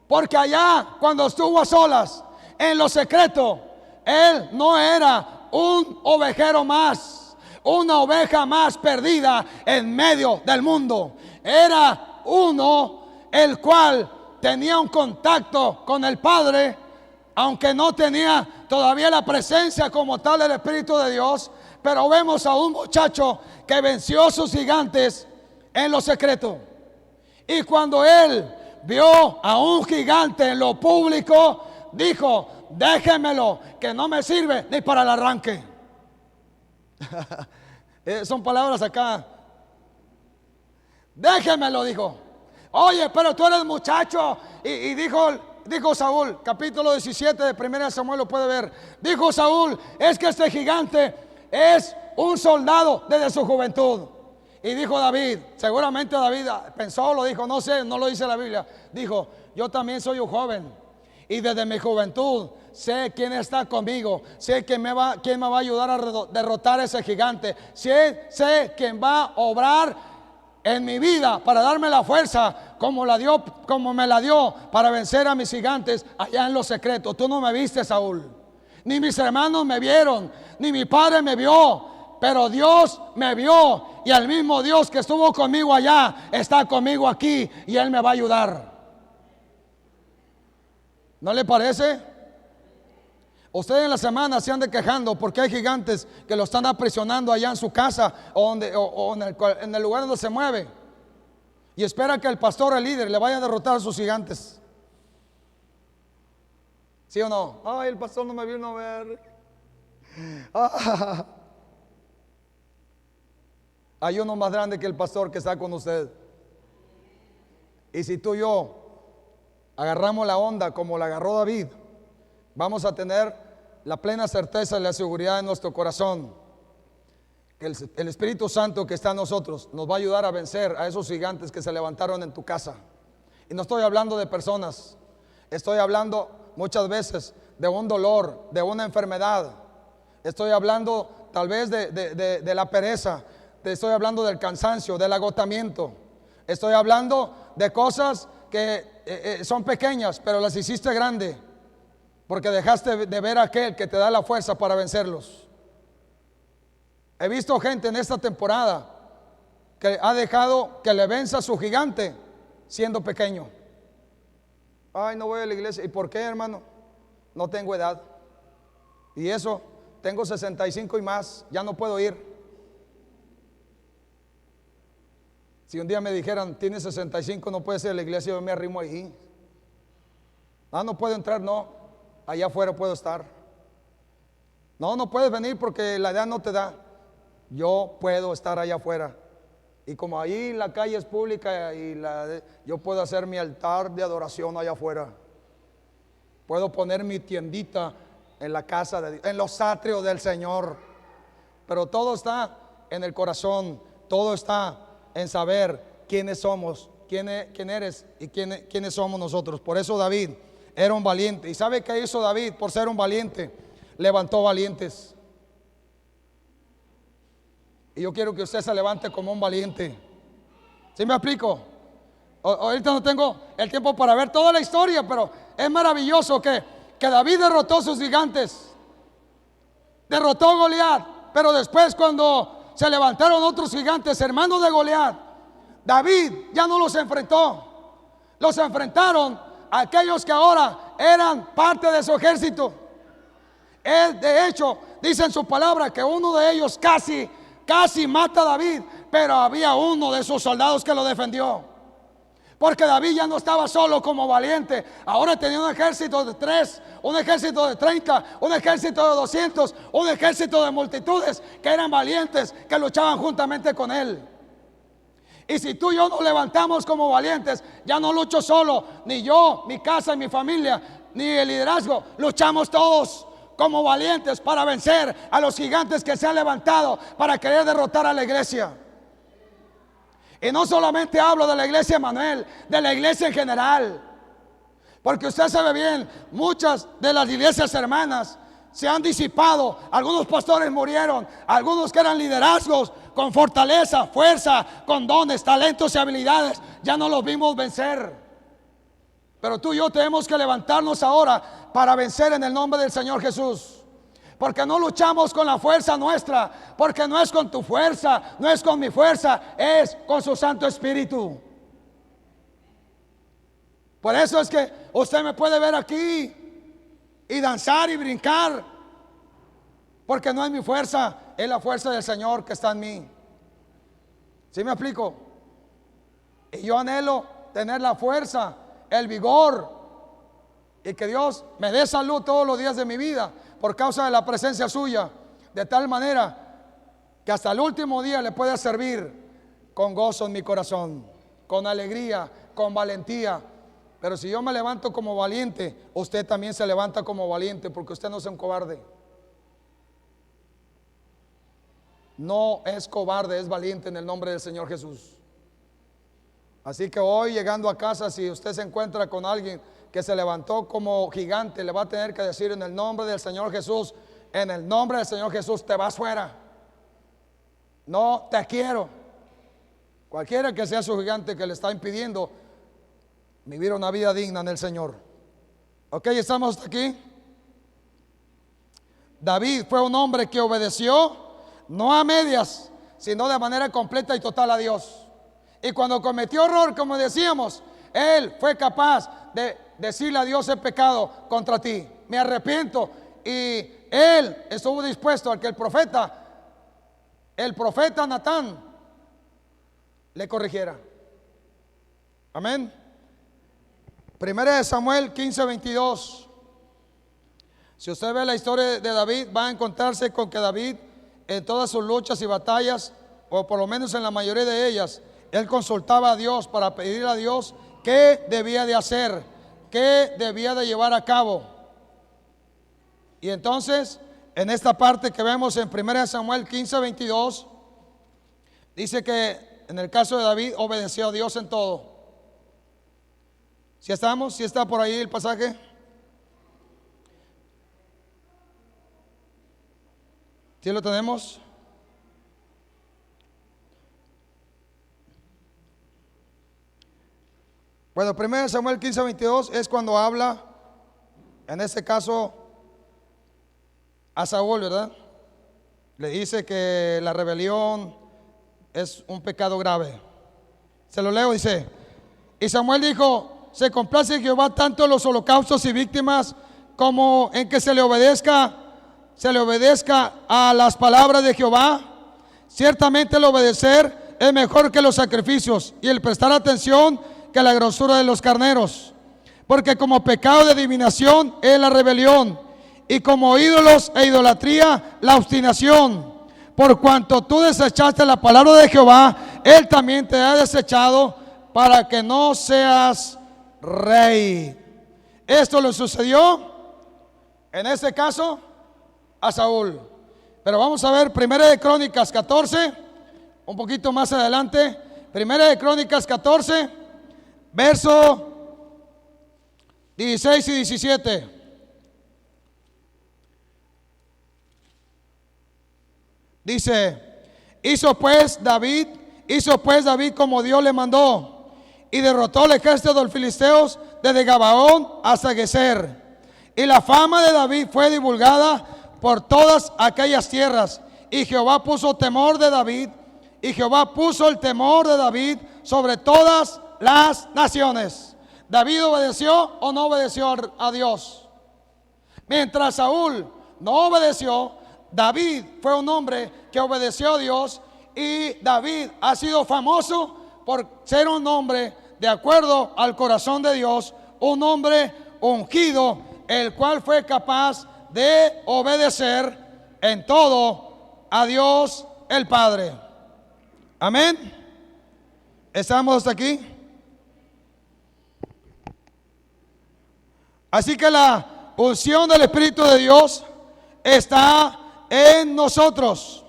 Porque allá, cuando estuvo a solas, en lo secreto, él no era un ovejero más, una oveja más perdida en medio del mundo. Era uno el cual tenía un contacto con el Padre, aunque no tenía todavía la presencia como tal del Espíritu de Dios. Pero vemos a un muchacho que venció a sus gigantes en lo secreto. Y cuando él vio a un gigante en lo público, dijo: déjemelo, que no me sirve ni para el arranque. Son palabras acá. Déjemelo, dijo. Oye, pero tú eres muchacho. Y dijo Saúl, capítulo 17 de 1 Samuel, lo puede ver. Dijo Saúl: es que este gigante es un soldado desde su juventud. Y dijo David, seguramente David pensó, lo dijo, no sé, no lo dice la Biblia. Dijo: yo también soy un joven, y desde mi juventud sé quién está conmigo, sé quién me va a ayudar a derrotar a ese gigante, sé quién va a obrar en mi vida para darme la fuerza como me la dio para vencer a mis gigantes allá en lo secreto. Tú no me viste, Saúl, ni mis hermanos me vieron, ni mi padre me vio, pero Dios me vio, y el mismo Dios que estuvo conmigo allá está conmigo aquí, y Él me va a ayudar. ¿No le parece? Ustedes en la semana se andan quejando porque hay gigantes que lo están aprisionando allá en su casa o en el lugar donde se mueve, y espera que el pastor, el líder, le vaya a derrotar a sus gigantes. ¿Sí o no? Ay, el pastor no me vino a ver. Hay uno más grande que el pastor que está con usted. Y si tú y yo agarramos la onda como la agarró David, vamos a tener la plena certeza y la seguridad en nuestro corazón que el Espíritu Santo que está en nosotros nos va a ayudar a vencer a esos gigantes que se levantaron en tu casa. Y no estoy hablando de personas, estoy hablando muchas veces de un dolor, de una enfermedad. Estoy hablando tal vez de la pereza. Estoy hablando del cansancio, del agotamiento. Estoy hablando de cosas que son pequeñas, pero las hiciste grande, porque dejaste de ver a aquel que te da la fuerza para vencerlos. He visto gente en esta temporada que ha dejado que le venza a su gigante siendo pequeño. Ay, no voy a la iglesia. ¿Y por qué, hermano? No tengo edad. Y eso, tengo 65 y más, ya no puedo ir. Si un día me dijeran: tienes 65, no puedes ir a la iglesia, yo me arrimo ahí. No puedo entrar, no. Allá afuera puedo estar. No puedes venir porque la edad no te da. Yo puedo estar allá afuera. Y como ahí la calle es pública, yo puedo hacer mi altar de adoración allá afuera. Puedo poner mi tiendita en la casa de Dios, en los atrios del Señor. Pero todo está en el corazón, todo está en saber quiénes somos, quién eres y quiénes somos nosotros. Por eso David era un valiente. ¿Y sabe qué hizo David por ser un valiente? Levantó valientes. Y yo quiero que usted se levante como un valiente. ¿Sí me explico? Ahorita no tengo el tiempo para ver toda la historia, pero es maravilloso que David derrotó a sus gigantes, derrotó a Goliat. Pero después, cuando se levantaron otros gigantes, hermanos de Goliat, David ya no los enfrentó. Los enfrentaron aquellos que ahora eran parte de su ejército. Él, de hecho, dice en su palabra que uno de ellos casi mata a David, pero había uno de sus soldados que lo defendió. Porque David ya no estaba solo como valiente. Ahora tenía un ejército de 3, un ejército de 30, un ejército de 200, un ejército de multitudes que eran valientes, que luchaban juntamente con él. Y si tú y yo nos levantamos como valientes, ya no lucho solo, ni yo, mi casa y mi familia, ni el liderazgo. Luchamos todos como valientes para vencer a los gigantes que se han levantado para querer derrotar a la iglesia. Y no solamente hablo de la iglesia Emanuel, de la iglesia en general. Porque usted sabe bien, muchas de las iglesias hermanas se han disipado. Algunos pastores murieron, algunos que eran liderazgos con fortaleza, fuerza, con dones, talentos y habilidades, ya no los vimos vencer. Pero tú y yo tenemos que levantarnos ahora para vencer en el nombre del Señor Jesús. Porque no luchamos con la fuerza nuestra, porque no es con tu fuerza, no es con mi fuerza, es con su Santo Espíritu. Por eso es que usted me puede ver aquí y danzar y brincar, porque no es mi fuerza, es la fuerza del Señor que está en mí. ¿Sí me explico? Y yo anhelo tener la fuerza, el vigor, y que Dios me dé salud todos los días de mi vida por causa de la presencia suya, de tal manera que hasta el último día le pueda servir con gozo en mi corazón, con alegría, con valentía. Pero si yo me levanto como valiente, usted también se levanta como valiente, porque usted no es un cobarde. No es cobarde, es valiente en el nombre del Señor Jesús. Así que hoy, llegando a casa, si usted se encuentra con alguien que se levantó como gigante, le va a tener que decir: en el nombre del Señor Jesús, en el nombre del Señor Jesús, te vas fuera. No te quiero. Cualquiera que sea su gigante que le está impidiendo vivir una vida digna en el Señor. Ok, estamos hasta aquí. David fue un hombre que obedeció, no a medias, sino de manera completa y total a Dios. Y cuando cometió error, como decíamos, él fue capaz de decirle a Dios: he pecado contra ti, me arrepiento. Y él estuvo dispuesto a que el profeta Natán le corrigiera. Amén. Primera de Samuel 15:22. Si usted ve la historia de David, va a encontrarse con que David, en todas sus luchas y batallas, o por lo menos en la mayoría de ellas, él consultaba a Dios para pedir a Dios qué debía de hacer, qué debía de llevar a cabo. Y entonces, en esta parte que vemos en 1 Samuel 15:22, dice que en el caso de David obedeció a Dios en todo. ¿Si estamos? ¿Si está por ahí el pasaje? ¿Sí lo tenemos? Bueno, 1 Samuel 15:22 es cuando habla, en este caso, a Saúl, ¿verdad? Le dice que la rebelión es un pecado grave. Se lo leo, dice: y Samuel dijo: se complace Jehová tanto en los holocaustos y víctimas como en que se le obedezca a las palabras de Jehová. Ciertamente el obedecer es mejor que los sacrificios, y el prestar atención que la grosura de los carneros. Porque como pecado de adivinación es la rebelión, y como ídolos e idolatría la obstinación. Por cuanto tú desechaste la palabra de Jehová, él también te ha desechado para que no seas rey. Esto le sucedió, en este caso, a Saúl. Pero vamos a ver 1 de Crónicas 14, un poquito más adelante. 1 de Crónicas 14, verso 16 y 17. Dice: hizo pues David como Dios le mandó, y derrotó el ejército de los filisteos desde Gabaón hasta Geser. Y la fama de David fue divulgada por todas aquellas tierras. Y Jehová puso temor de David, y Jehová puso el temor de David sobre todas las naciones. ¿David obedeció o no obedeció a Dios? Mientras Saúl no obedeció, David fue un hombre que obedeció a Dios, y David ha sido famoso por ser un hombre de acuerdo al corazón de Dios, un hombre ungido, el cual fue capaz de obedecer en todo a Dios el Padre. Amén. ¿Estamos hasta aquí? Así que la unción del Espíritu de Dios está en nosotros,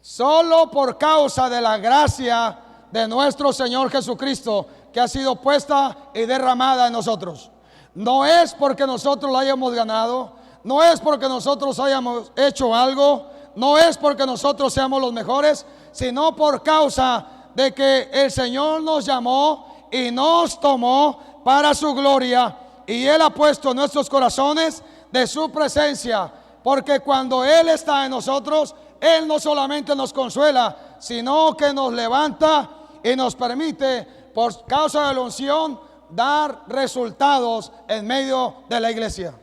solo por causa de la gracia de nuestro Señor Jesucristo, que ha sido puesta y derramada en nosotros. No es porque nosotros la hayamos ganado, no es porque nosotros hayamos hecho algo, no es porque nosotros seamos los mejores, sino por causa de que el Señor nos llamó y nos tomó para su gloria, y Él ha puesto en nuestros corazones de su presencia, porque cuando Él está en nosotros, Él no solamente nos consuela, sino que nos levanta y nos permite, por causa de la unción, dar resultados en medio de la iglesia.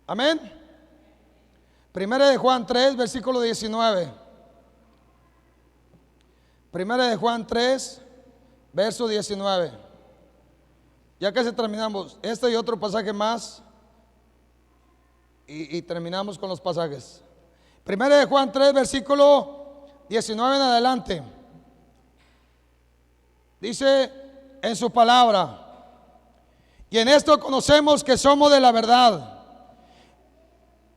Amén. Primera de Juan 3, versículo 19. Primera de Juan 3, verso 19. Ya casi terminamos este y otro pasaje más, y terminamos con los pasajes. Primera de Juan 3, versículo 19 en adelante. Dice en su palabra: y en esto conocemos que somos de la verdad,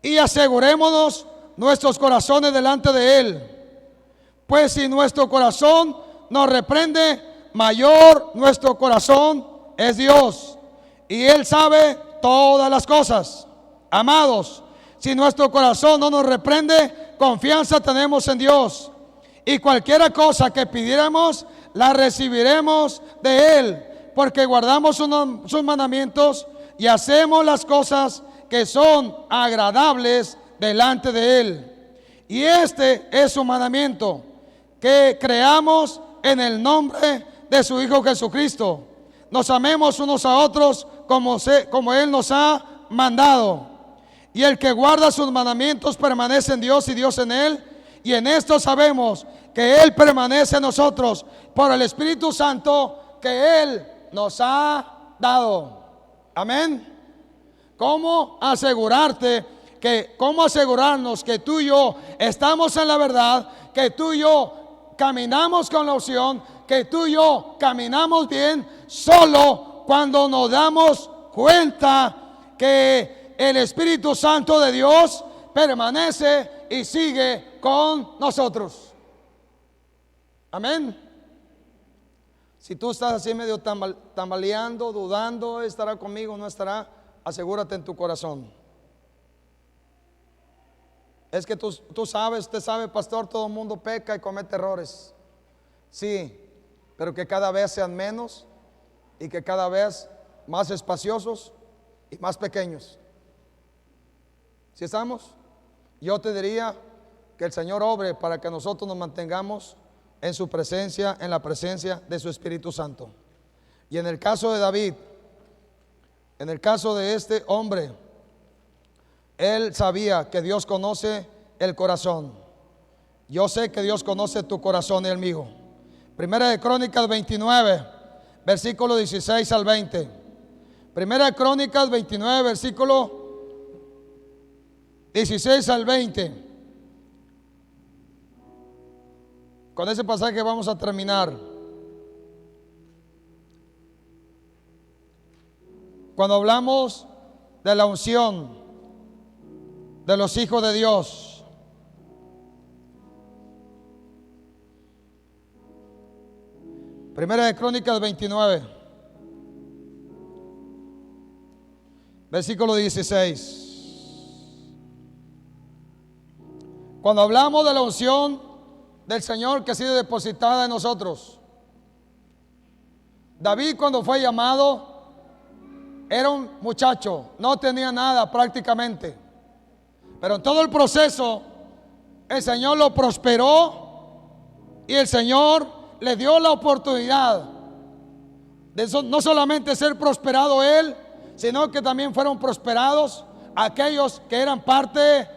y asegurémonos nuestros corazones delante de Él. Pues si nuestro corazón nos reprende, mayor nuestro corazón es Dios, y Él sabe todas las cosas. Amados, si nuestro corazón no nos reprende, confianza tenemos en Dios, y cualquiera cosa que pidiéramos, la recibiremos de Él, porque guardamos sus mandamientos y hacemos las cosas que son agradables delante de Él. Y este es su mandamiento, que creamos en el nombre de su Hijo Jesucristo, nos amemos unos a otros como Él nos ha mandado. Y el que guarda sus mandamientos permanece en Dios y Dios en Él. Y en esto sabemos que Él permanece en nosotros por el Espíritu Santo que Él nos ha dado. Amén. ¿Cómo asegurarnos que tú y yo estamos en la verdad, que tú y yo caminamos con la unción, que tú y yo caminamos bien? Solo cuando nos damos cuenta que el Espíritu Santo de Dios permanece y sigue con nosotros. Amén. Si tú estás así medio tambaleando, dudando, ¿estará conmigo o no estará? Asegúrate en tu corazón. Es que tú sabes, usted sabe, pastor, todo el mundo peca y comete errores. Sí, pero que cada vez sean menos y que cada vez más espaciosos y más pequeños. ¿Sí estamos? Yo te diría que el Señor obre para que nosotros nos mantengamos en su presencia, en la presencia de su Espíritu Santo. Y en el caso de David, en el caso de este hombre, él sabía que Dios conoce el corazón. Yo sé que Dios conoce tu corazón y el mío. Primera de Crónicas 29, versículo 16 al 20. Primera de Crónicas 29, versículo 16 al 20. Con ese pasaje vamos a terminar. Cuando hablamos de la unción de los hijos de Dios, Primera de Crónicas 29, versículo 16. Cuando hablamos de la unción del Señor que ha sido depositada en nosotros, David, cuando fue llamado, era un muchacho, no tenía nada prácticamente, pero en todo el proceso el Señor lo prosperó y el Señor le dio la oportunidad no solamente ser prosperado él, sino que también fueron prosperados aquellos que eran parte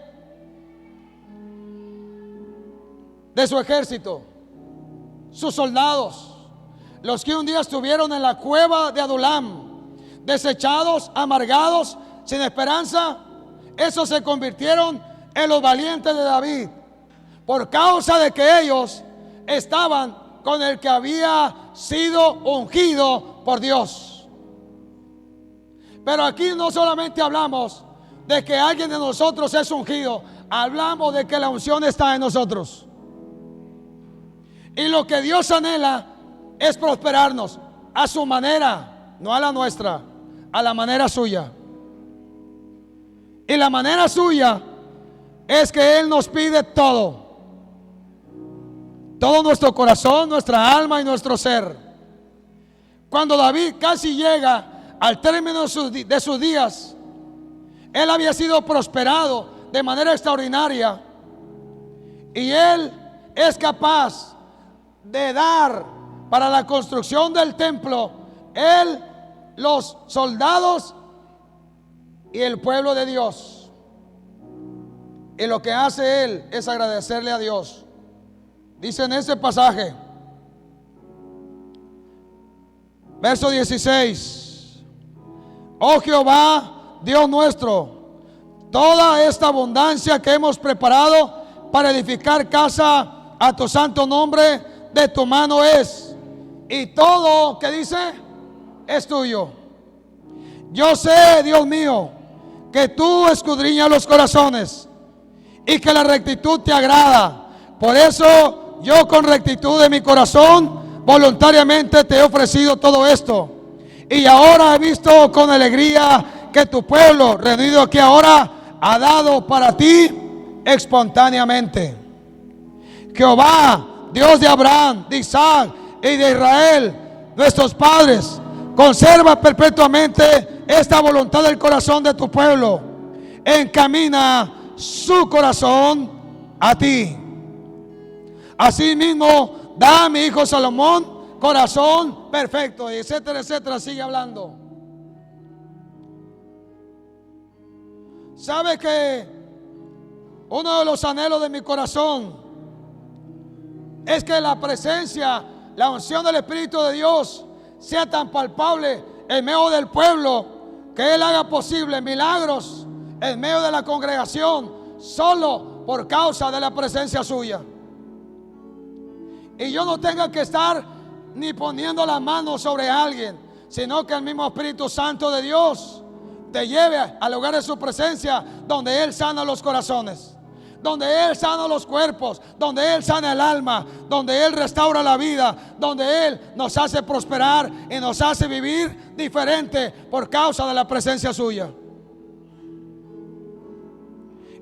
de su ejército, sus soldados, los que un día estuvieron en la cueva de Adulam, desechados, amargados, sin esperanza. Esos se convirtieron en los valientes de David, por causa de que ellos estaban con el que había sido ungido por Dios. Pero aquí no solamente hablamos de que alguien de nosotros es ungido, hablamos de que la unción está en nosotros. Y lo que Dios anhela es prosperarnos a su manera, no a la nuestra, a la manera suya. Y la manera suya es que Él nos pide todo nuestro corazón, nuestra alma y nuestro ser. Cuando David casi llega al término de sus días, él había sido prosperado de manera extraordinaria, y él es capaz de dar para la construcción del templo, él, los soldados y el pueblo de Dios. Y lo que hace él es agradecerle a Dios. Dice en ese pasaje, verso 16: oh Jehová, Dios nuestro, toda esta abundancia que hemos preparado para edificar casa a tu santo nombre, de tu mano es, y todo, que dice, es tuyo. Yo sé, Dios mío, que tú escudriñas los corazones y que la rectitud te agrada. Por eso yo, con rectitud de mi corazón, voluntariamente te he ofrecido todo esto. Y ahora he visto con alegría que tu pueblo, reunido aquí ahora, ha dado para ti espontáneamente. Jehová, Dios de Abraham, de Isaac y de Israel, nuestros padres, conserva perpetuamente esta voluntad del corazón de tu pueblo. Encamina su corazón a ti. Asimismo, da a mi hijo Salomón corazón perfecto, etcétera, etcétera. Sigue hablando. ¿Sabe que uno de los anhelos de mi corazón es que la presencia, la unción del Espíritu de Dios sea tan palpable en medio del pueblo, que Él haga posible milagros en medio de la congregación, solo por causa de la presencia suya? Y yo no tenga que estar ni poniendo la mano sobre alguien, sino que el mismo Espíritu Santo de Dios te lleve al lugar de su presencia, donde Él sana los corazones, donde Él sana los cuerpos, donde Él sana el alma, donde Él restaura la vida, donde Él nos hace prosperar y nos hace vivir diferente por causa de la presencia suya.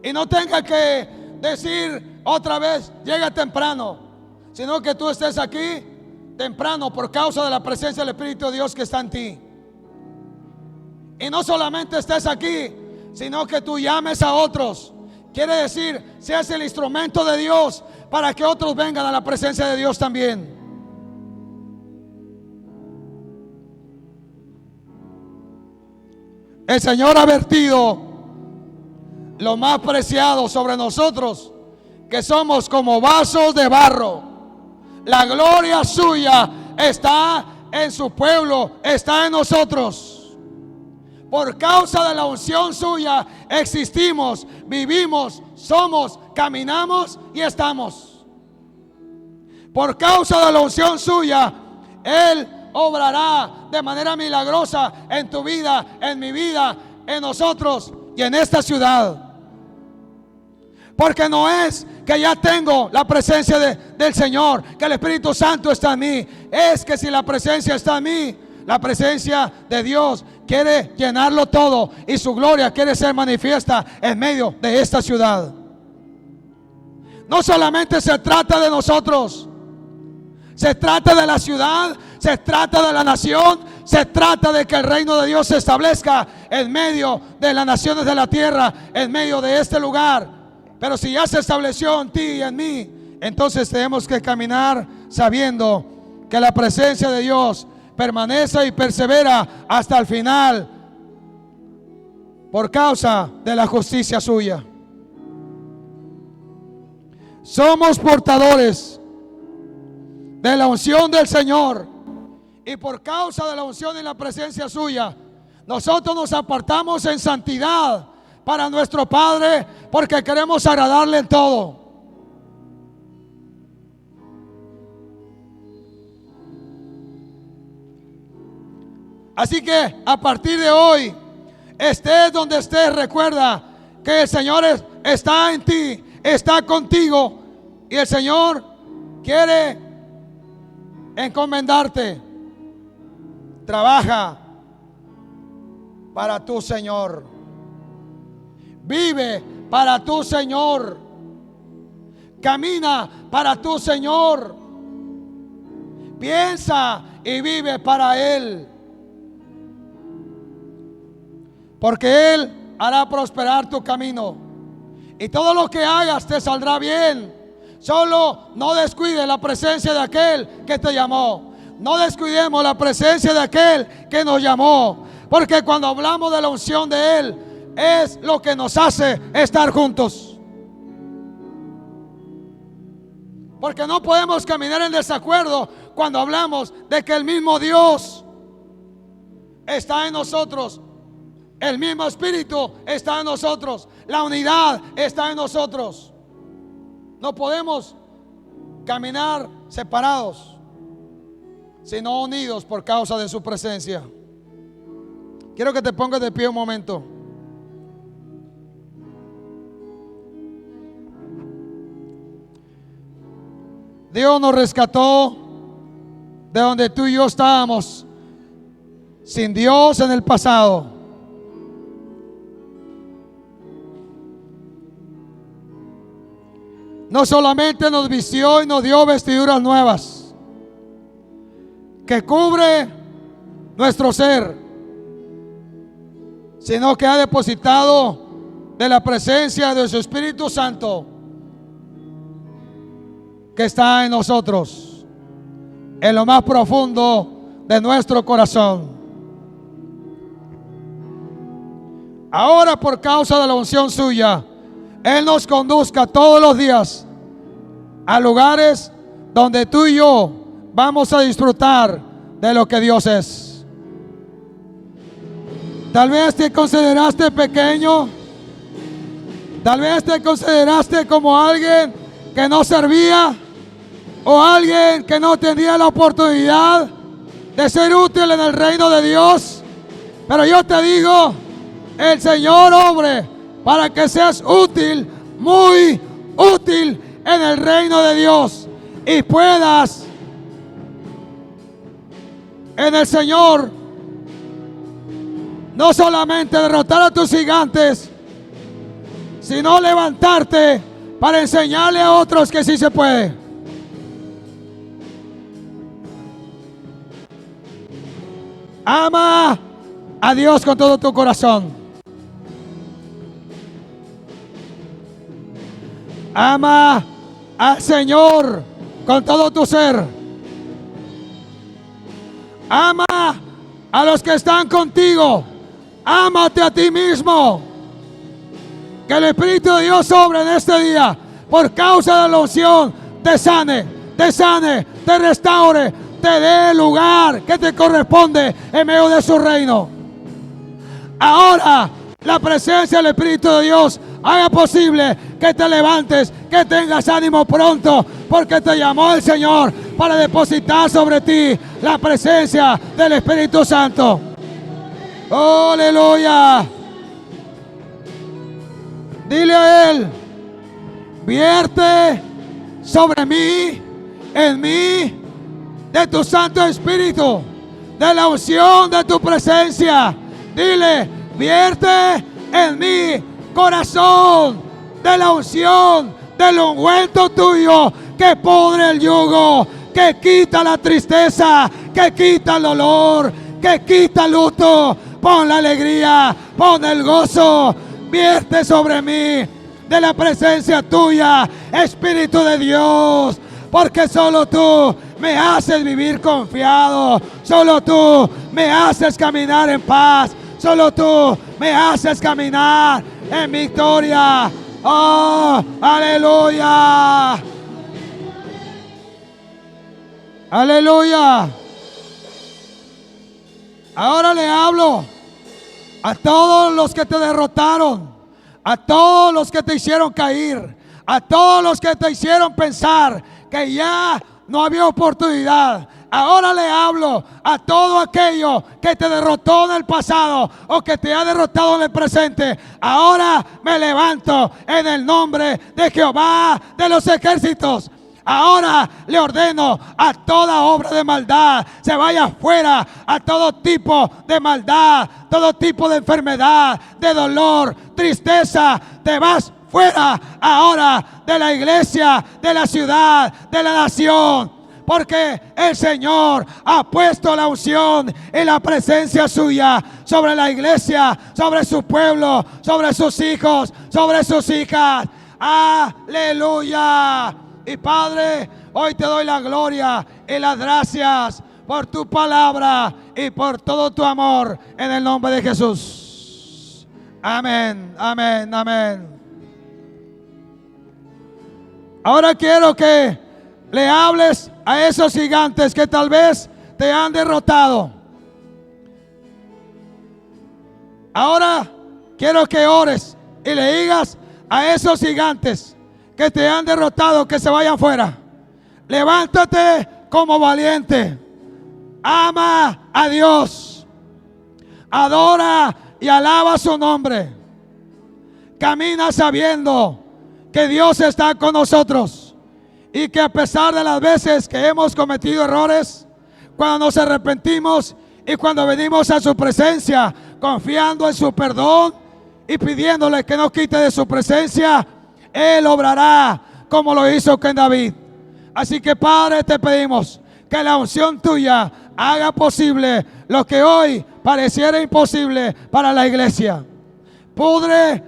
Y no tenga que decir otra vez, llega temprano, sino que tú estés aquí temprano por causa de la presencia del Espíritu de Dios que está en ti. Y no solamente estés aquí, sino que tú llames a otros. Quiere decir, seas el instrumento de Dios para que otros vengan a la presencia de Dios también. El Señor ha vertido lo más preciado sobre nosotros, que somos como vasos de barro. La gloria suya está en su pueblo, está en nosotros. Por causa de la unción suya existimos, vivimos, somos, caminamos y estamos. Por causa de la unción suya, Él obrará de manera milagrosa en tu vida, en mi vida, en nosotros y en esta ciudad. Porque no es que ya tengo la presencia del Señor, que el Espíritu Santo está en mí. Es que si la presencia está en mí, la presencia de Dios quiere llenarlo todo, y su gloria quiere ser manifiesta en medio de esta ciudad. No solamente se trata de nosotros, se trata de la ciudad, se trata de la nación, se trata de que el reino de Dios se establezca en medio de las naciones de la tierra, en medio de este lugar. Pero si ya se estableció en ti y en mí, entonces tenemos que caminar sabiendo que la presencia de Dios permanece y persevera hasta el final por causa de la justicia suya. Somos portadores de la unción del Señor, y por causa de la unción y la presencia suya, nosotros nos apartamos en santidad para nuestro Padre, porque queremos agradarle en todo. Así que a partir de hoy, estés donde estés, recuerda que el Señor está en ti, está contigo, y el Señor quiere encomendarte. Trabaja para tu Señor, vive para tu Señor, camina para tu Señor, piensa y vive para Él, porque Él hará prosperar tu camino, y todo lo que hagas te saldrá bien. Solo no descuides la presencia de aquel que te llamó. No descuidemos la presencia de aquel que nos llamó, porque cuando hablamos de la unción de Él, es lo que nos hace estar juntos. Porque no podemos caminar en desacuerdo cuando hablamos de que el mismo Dios está en nosotros, el mismo Espíritu está en nosotros, la unidad está en nosotros. No podemos caminar separados, sino unidos por causa de su presencia. Quiero que te pongas de pie un momento. Dios nos rescató de donde tú y yo estábamos, sin Dios en el pasado. No solamente nos vistió y nos dio vestiduras nuevas que cubre nuestro ser, sino que ha depositado de la presencia de su Espíritu Santo que está en nosotros, en lo más profundo de nuestro corazón. Ahora, por causa de la unción suya, Él nos conduzca todos los días a lugares donde tú y yo vamos a disfrutar de lo que Dios es. Tal vez te consideraste pequeño, tal vez te consideraste como alguien que no servía, o alguien que no tenía la oportunidad de ser útil en el reino de Dios. Pero yo te digo, el Señor obre para que seas útil, muy útil en el reino de Dios, y puedas en el Señor no solamente derrotar a tus gigantes, sino levantarte para enseñarle a otros que sí se puede. Ama a Dios con todo tu corazón. Ama al Señor con todo tu ser. Ama a los que están contigo. Ámate a ti mismo. Que el Espíritu de Dios sobre en este día, por causa de la unción, te sane, te restaure, te dé el lugar que te corresponde en medio de su reino. Ahora, la presencia del Espíritu de Dios haga posible que te levantes, que tengas ánimo pronto, porque te llamó el Señor para depositar sobre ti la presencia del Espíritu Santo. ¡Oh, aleluya! Dile a Él: vierte sobre mí, en mí, de tu Santo Espíritu, de la unción de tu presencia. Dile: vierte en mí, corazón, de la unción, del ungüento tuyo, que pudre el yugo, que quita la tristeza, que quita el dolor, que quita el luto. Pon la alegría, pon el gozo. Vierte sobre mí de la presencia tuya, Espíritu de Dios, porque solo tú me haces vivir confiado. Solo tú me haces caminar en paz. Solo tú me haces caminar en victoria. Oh, aleluya. Aleluya. Ahora le hablo a todos los que te derrotaron, a todos los que te hicieron caer, a todos los que te hicieron pensar que ya no había oportunidad. Ahora le hablo a todo aquello que te derrotó en el pasado o que te ha derrotado en el presente. Ahora me levanto en el nombre de Jehová de los ejércitos. Ahora le ordeno a toda obra de maldad se vaya fuera, a todo tipo de maldad, todo tipo de enfermedad, de dolor, tristeza. Te vas fuera ahora de la iglesia, de la ciudad, de la nación. Porque el Señor ha puesto la unción y la presencia suya sobre la iglesia, sobre su pueblo, sobre sus hijos, sobre sus hijas. Aleluya. Y Padre, hoy te doy la gloria y las gracias por tu palabra y por todo tu amor en el nombre de Jesús. Amén, amén, amén. Ahora quiero que le hables a esos gigantes que tal vez te han derrotado. Ahora quiero que ores y le digas a esos gigantes que te han derrotado que se vayan fuera. Levántate como valiente. Ama a Dios. Adora y alaba su nombre. Camina sabiendo que Dios está con nosotros y que a pesar de las veces que hemos cometido errores, cuando nos arrepentimos y cuando venimos a su presencia confiando en su perdón y pidiéndole que nos quite de su presencia, Él obrará como lo hizo con David. Así que Padre, te pedimos que la unción tuya haga posible lo que hoy pareciera imposible para la iglesia. Pudre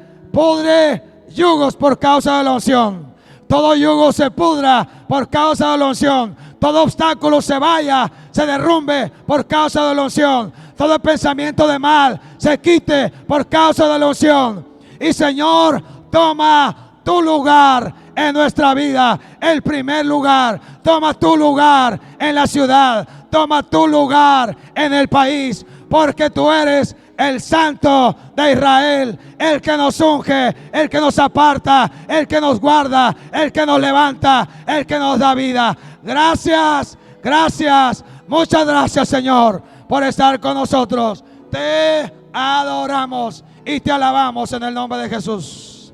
yugos por causa de la unción. Todo yugo se pudra por causa de la unción. Todo obstáculo se vaya, se derrumbe por causa de la unción. Todo pensamiento de mal se quite por causa de la unción. Y Señor, toma tu lugar en nuestra vida, el primer lugar. Toma tu lugar en la ciudad, toma tu lugar en el país, porque tú eres el Santo de Israel, el que nos unge, el que nos aparta, el que nos guarda, el que nos levanta, el que nos da vida. Gracias, gracias, muchas gracias, Señor, por estar con nosotros. Te adoramos y te alabamos en el nombre de Jesús.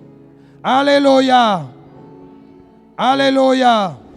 Aleluya. Aleluya.